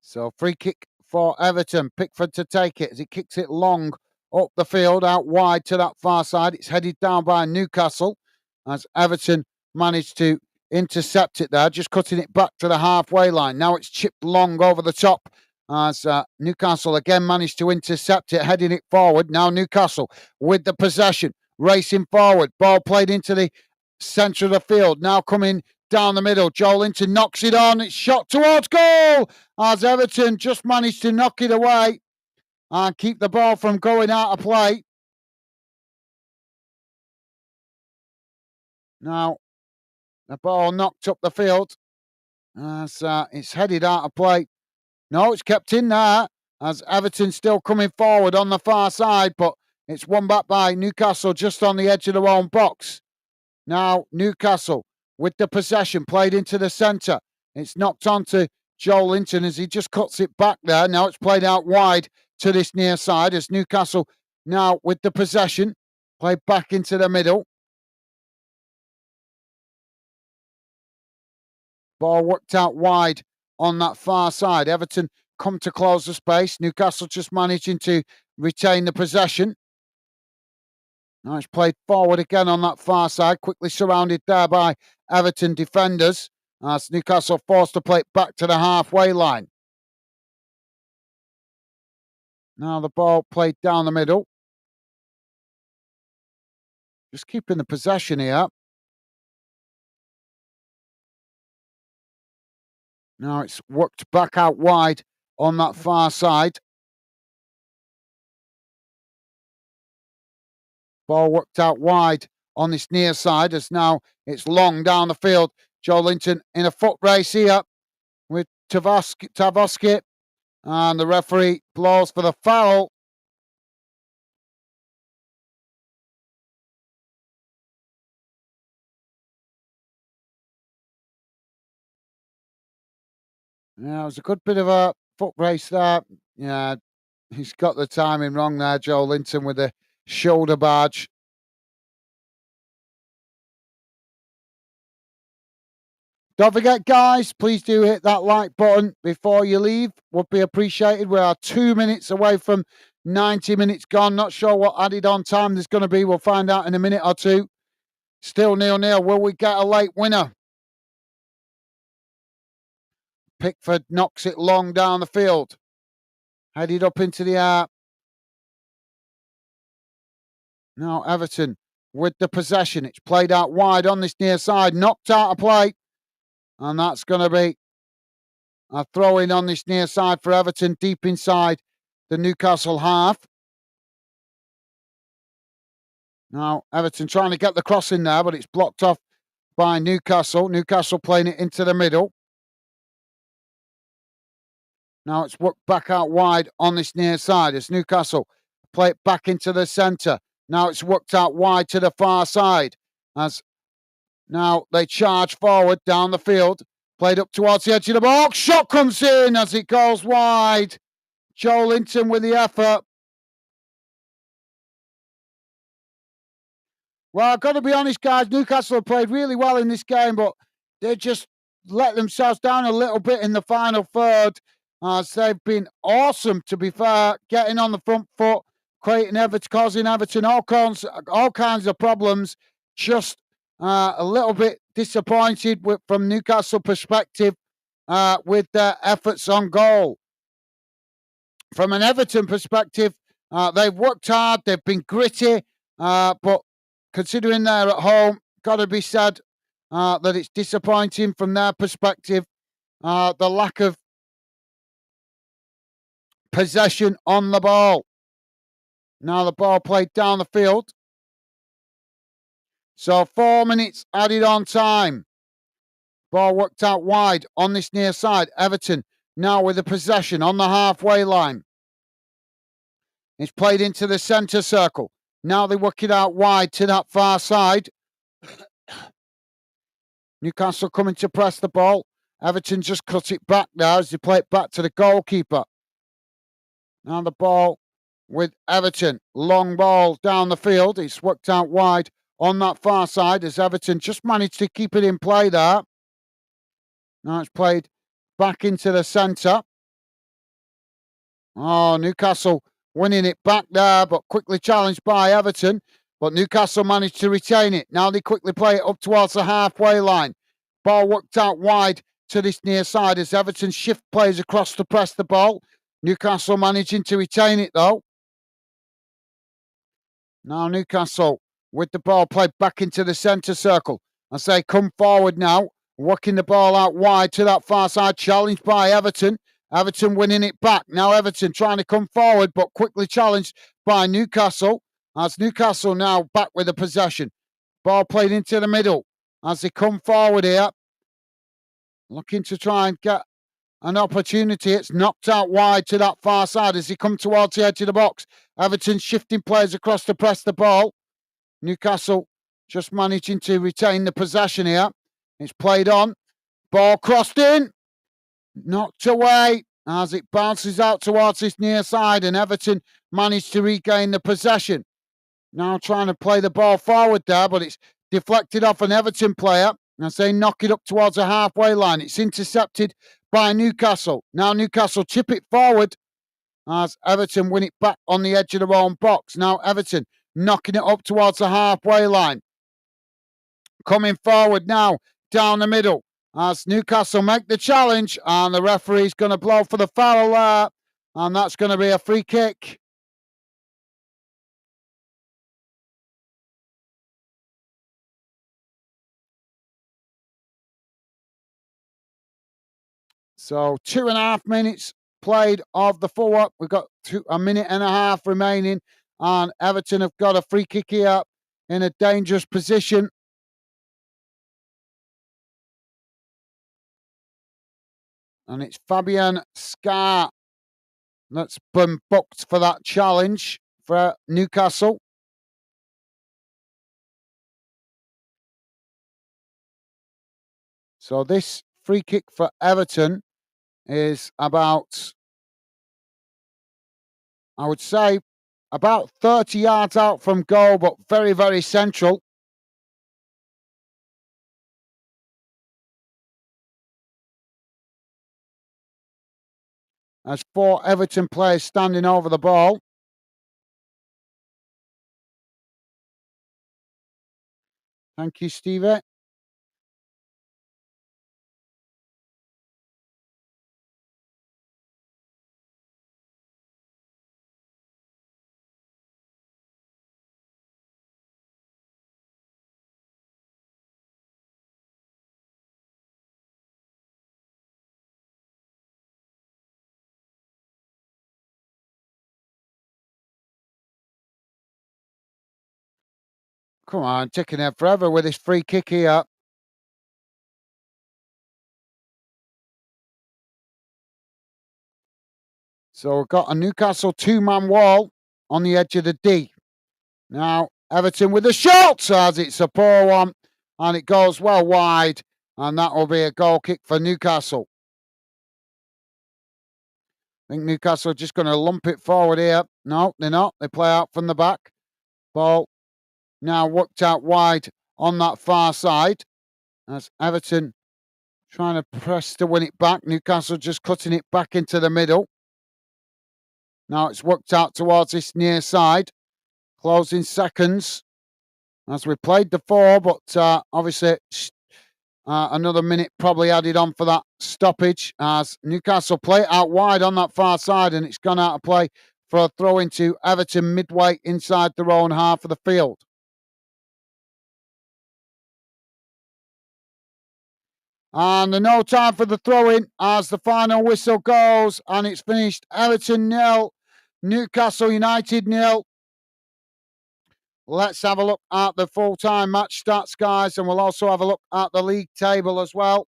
So free kick for Everton. Pickford to take it as he kicks it long up the field, out wide to that far side. It's headed down by Newcastle as Everton managed to intercept it there, just cutting it back to the halfway line. Now it's chipped long over the top as Newcastle again managed to intercept it, heading it forward. Now Newcastle with the possession, racing forward. Ball played into the centre of the field. Now coming down the middle. Joelinton knocks it on. It's shot towards goal as Everton just managed to knock it away and keep the ball from going out of play. Now, the ball knocked up the field as it's headed out of play. No, it's kept in there as Everton still coming forward on the far side, but it's won back by Newcastle just on the edge of their own box. Now, Newcastle with the possession, played into the centre. It's knocked on to Joelinton as he just cuts it back there. Now it's played out wide to this near side as Newcastle now with the possession, played back into the middle. Ball worked out wide on that far side. Everton come to close the space. Newcastle just managing to retain the possession. Now it's played forward again on that far side, quickly surrounded there by Everton defenders as Newcastle forced to play it back to the halfway line. Now the ball played down the middle. Just keeping the possession here. Now it's worked back out wide on that far side. Ball worked out wide on this near side as now it's long down the field. Joelinton in a foot race here with Tavoski, and the referee blows for the foul. Yeah, it was a good bit of a foot race there. Yeah, he's got the timing wrong there, Joelinton, with the shoulder barge. Don't forget, guys, please do hit that like button before you leave. Would be appreciated. We are 2 minutes away from 90 minutes gone. Not sure what added on time there's going to be. We'll find out in a minute or two. Still 0-0. Will we get a late winner? Pickford knocks it long down the field. Headed up into the air. Now Everton with the possession. It's played out wide on this near side. Knocked out of play. And that's going to be a throw in on this near side for Everton, deep inside the Newcastle half. Now, Everton trying to get the cross in there, but it's blocked off by Newcastle. Newcastle playing it into the middle. Now it's worked back out wide on this near side as Newcastle play it back into the centre. Now it's worked out wide to the far side as now they charge forward down the field. Played up towards the edge of the box. Shot comes in as it goes wide. Joe Linton with the effort. Well, I've got to be honest, guys. Newcastle have played really well in this game, but they just let themselves down a little bit in the final third. As they've been awesome, to be fair, getting on the front foot, creating Everton, causing Everton all kinds of problems. Just a little bit disappointed from Newcastle perspective with their efforts on goal. From an Everton perspective, they've worked hard, they've been gritty, but considering they're at home, got to be said that it's disappointing from their perspective. The lack of possession on the ball. Now the ball played down the field. So 4 minutes added on time. Ball worked out wide on this near side. Everton now with the possession on the halfway line. It's played into the centre circle. Now they work it out wide to that far side. Newcastle coming to press the ball. Everton just cut it back now as they play it back to the goalkeeper. Now the ball with Everton. Long ball down the field. It's worked out wide on that far side as Everton just managed to keep it in play there. Now it's played back into the centre. Oh, Newcastle winning it back there, but quickly challenged by Everton. But Newcastle managed to retain it. Now they quickly play it up towards the halfway line. Ball worked out wide to this near side as Everton shift players across to press the ball. Newcastle managing to retain it though. Now Newcastle with the ball played back into the centre circle. As they come forward now, working the ball out wide to that far side, challenged by Everton. Everton winning it back. Now Everton trying to come forward, but quickly challenged by Newcastle. As Newcastle now back with the possession. Ball played into the middle as they come forward here. Looking to try and get an opportunity. It's knocked out wide to that far side as they come towards the edge of the box. Everton shifting players across to press the ball. Newcastle just managing to retain the possession here. It's played on. Ball crossed in. Knocked away as it bounces out towards this near side and Everton managed to regain the possession. Now trying to play the ball forward there, but it's deflected off an Everton player as they knock it up towards the halfway line. It's intercepted by Newcastle. Now Newcastle chip it forward as Everton win it back on the edge of their own box. Now Everton knocking it up towards the halfway line. Coming forward now down the middle as Newcastle make the challenge and the referee's going to blow for the foul there and that's going to be a free kick. So 2.5 minutes played of the full-up. We've got a minute and a half remaining and Everton have got a free kick here in a dangerous position. And it's Fabian Scar that's been booked for that challenge for Newcastle. So this free kick for Everton is about, I would say, about 30 yards out from goal, but very, very central. There's 4 Everton players standing over the ball. Thank you, Stevie. Come on, taking it forever with this free kick here. So we've got a Newcastle two-man wall on the edge of the D. Now, Everton with a shot as it's a poor one, and it goes well wide, and that will be a goal kick for Newcastle. I think Newcastle are just going to lump it forward here. No, they're not. They play out from the back. Ball now worked out wide on that far side as Everton trying to press to win it back. Newcastle just cutting it back into the middle. Now it's worked out towards this near side. Closing seconds as we played the four, but obviously another minute probably added on for that stoppage as Newcastle play out wide on that far side, and it's gone out of play for a throw into Everton midway inside their own half of the field. And no time for the throw-in as the final whistle goes, and it's finished Everton 0, Newcastle United 0. Let's have a look at the full-time match stats, guys, and we'll also have a look at the league table as well.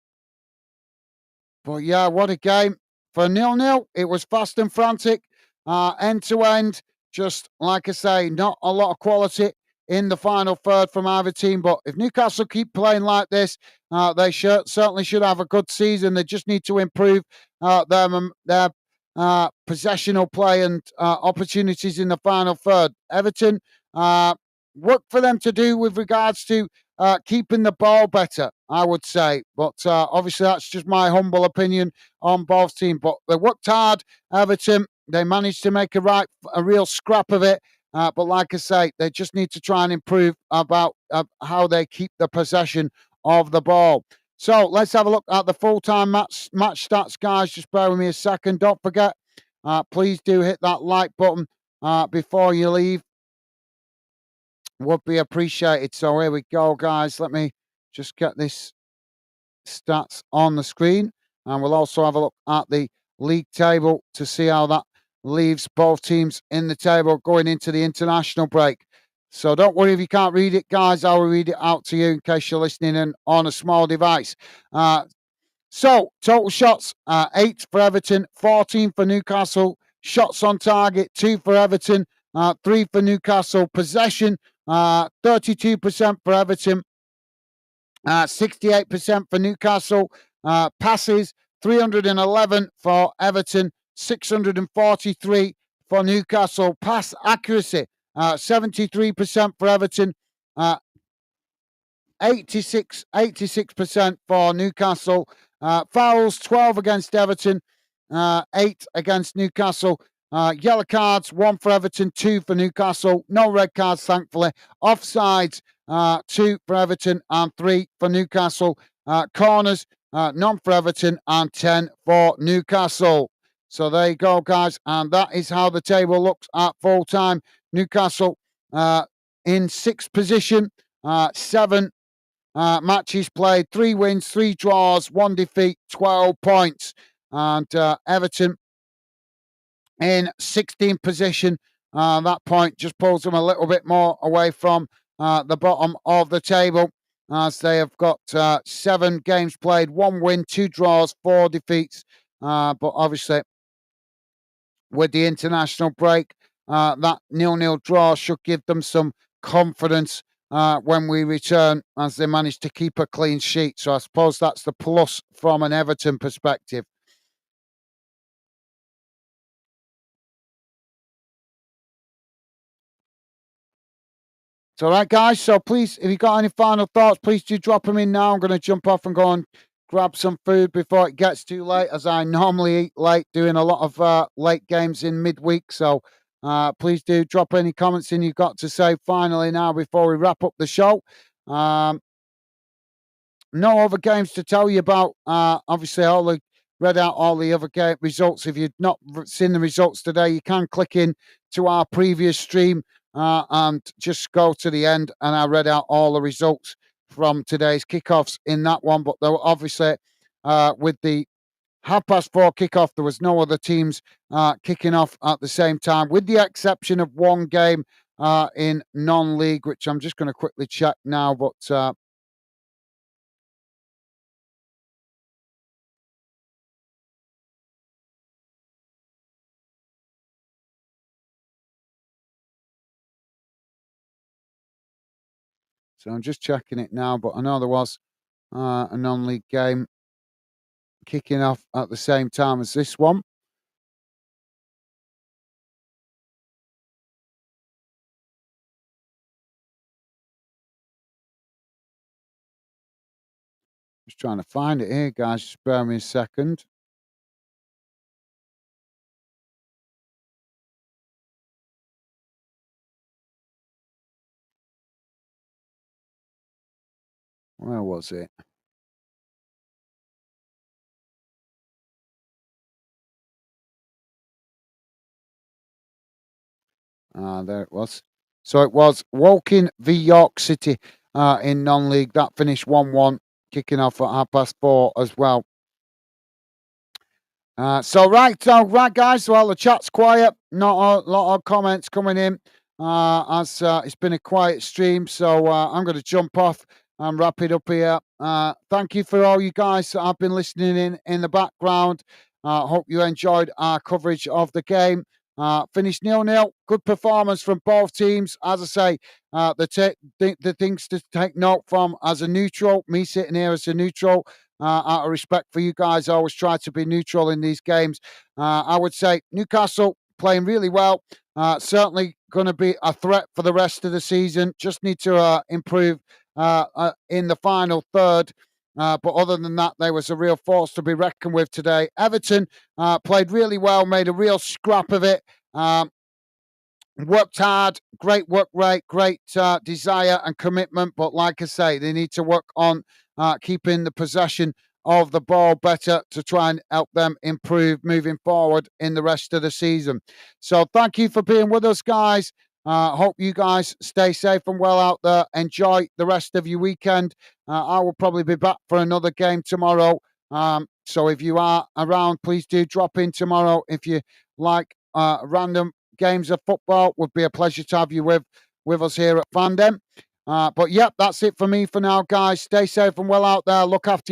But yeah, what a game. For 0-0, it was fast and frantic, end to end. Just like I say, not a lot of quality in the final third from either team. But if Newcastle keep playing like this, they certainly should have a good season. They just need to improve their possessional play and opportunities in the final third. Everton, work for them to do with regards to keeping the ball better, I would say. But obviously, that's just my humble opinion on both teams. But they worked hard, Everton. They managed to make a real scrap of it. But like I say, they just need to try and improve about how they keep the possession of the ball. So let's have a look at the full-time match stats, guys. Just bear with me a second. Don't forget, please do hit that like button before you leave. Would be appreciated. So here we go, guys. Let me just get this stats on the screen, and we'll also have a look at the league table to see how that leaves both teams in the table going into the international break. So don't worry if you can't read it, guys. I'll read it out to you in case you're listening in on a small device. So total shots, 8 for Everton, 14 for Newcastle. Shots on target, 2 for Everton, 3 for Newcastle. Possession, 32% for Everton, 68% for Newcastle. Passes, 311 for Everton, 643 for Newcastle. Pass accuracy, 73% for Everton, 86% for Newcastle. Fouls, 12 against Everton, 8 against Newcastle. Yellow cards, 1 for Everton, 2 for Newcastle. No red cards, thankfully. Offsides, 2 for Everton and 3 for Newcastle. Corners, none for Everton and 10 for Newcastle. So there you go, guys. And that is how the table looks at full time. Newcastle in 6th position, 7 matches played, 3 wins, 3 draws, 1 defeat, 12 points. And Everton in 16th position. That point just pulls them a little bit more away from the bottom of the table, as they have got 7 games played, 1 win, 2 draws, 4 defeats. But obviously, with the international break, that 0-0 draw should give them some confidence when we return, as they managed to keep a clean sheet. So I suppose that's the plus from an Everton perspective. So, all right, guys. So, please, if you've got any final thoughts, please do drop them in now. I'm going to jump off and go and grab some food before it gets too late, as I normally eat late, doing a lot of late games in midweek. So, please do drop any comments in you've got to say finally now before we wrap up the show. No other games to tell you about. Obviously, read out all the other game results. If you've not seen the results today, you can click in to our previous stream and just go to the end. And I read out all the results from today's kickoffs in that one. But there were obviously with the 4:30 kickoff, there was no other teams kicking off at the same time, with the exception of one game in non-league, which I'm just going to quickly check now. But So I'm just checking it now, but I know there was a non-league game kicking off at the same time as this one. Just trying to find it here, guys. Just bear me a second. Where was it? There it was. So it was Woking v York City in non-league. That finished 1-1, kicking off at 4:30 as well. Right, guys. Well, the chat's quiet. Not a lot of comments coming in. As it's been a quiet stream, so I'm going to jump off and wrap it up here. Thank you for all you guys that have been listening in the background. Hope you enjoyed our coverage of the game. Finished 0-0. Good performance from both teams. As I say, the things to take note from as a neutral, me sitting here as a neutral, out of respect for you guys, I always try to be neutral in these games. I would say Newcastle playing really well. Certainly going to be a threat for the rest of the season. Just need to improve in the final third. But other than that, there was a real force to be reckoned with today. Everton played really well, made a real scrap of it. Worked hard, great work rate, great desire and commitment. But like I say, they need to work on keeping the possession of the ball better to try and help them improve moving forward in the rest of the season. So thank you for being with us, guys. Hope you guys stay safe and well out there. Enjoy the rest of your weekend. I will probably be back for another game tomorrow. So if you are around, please do drop in tomorrow. If you like random games of football, would be a pleasure to have you with us here at Fandom. But yep, that's it for me for now, guys. Stay safe and well out there. Look after yourself.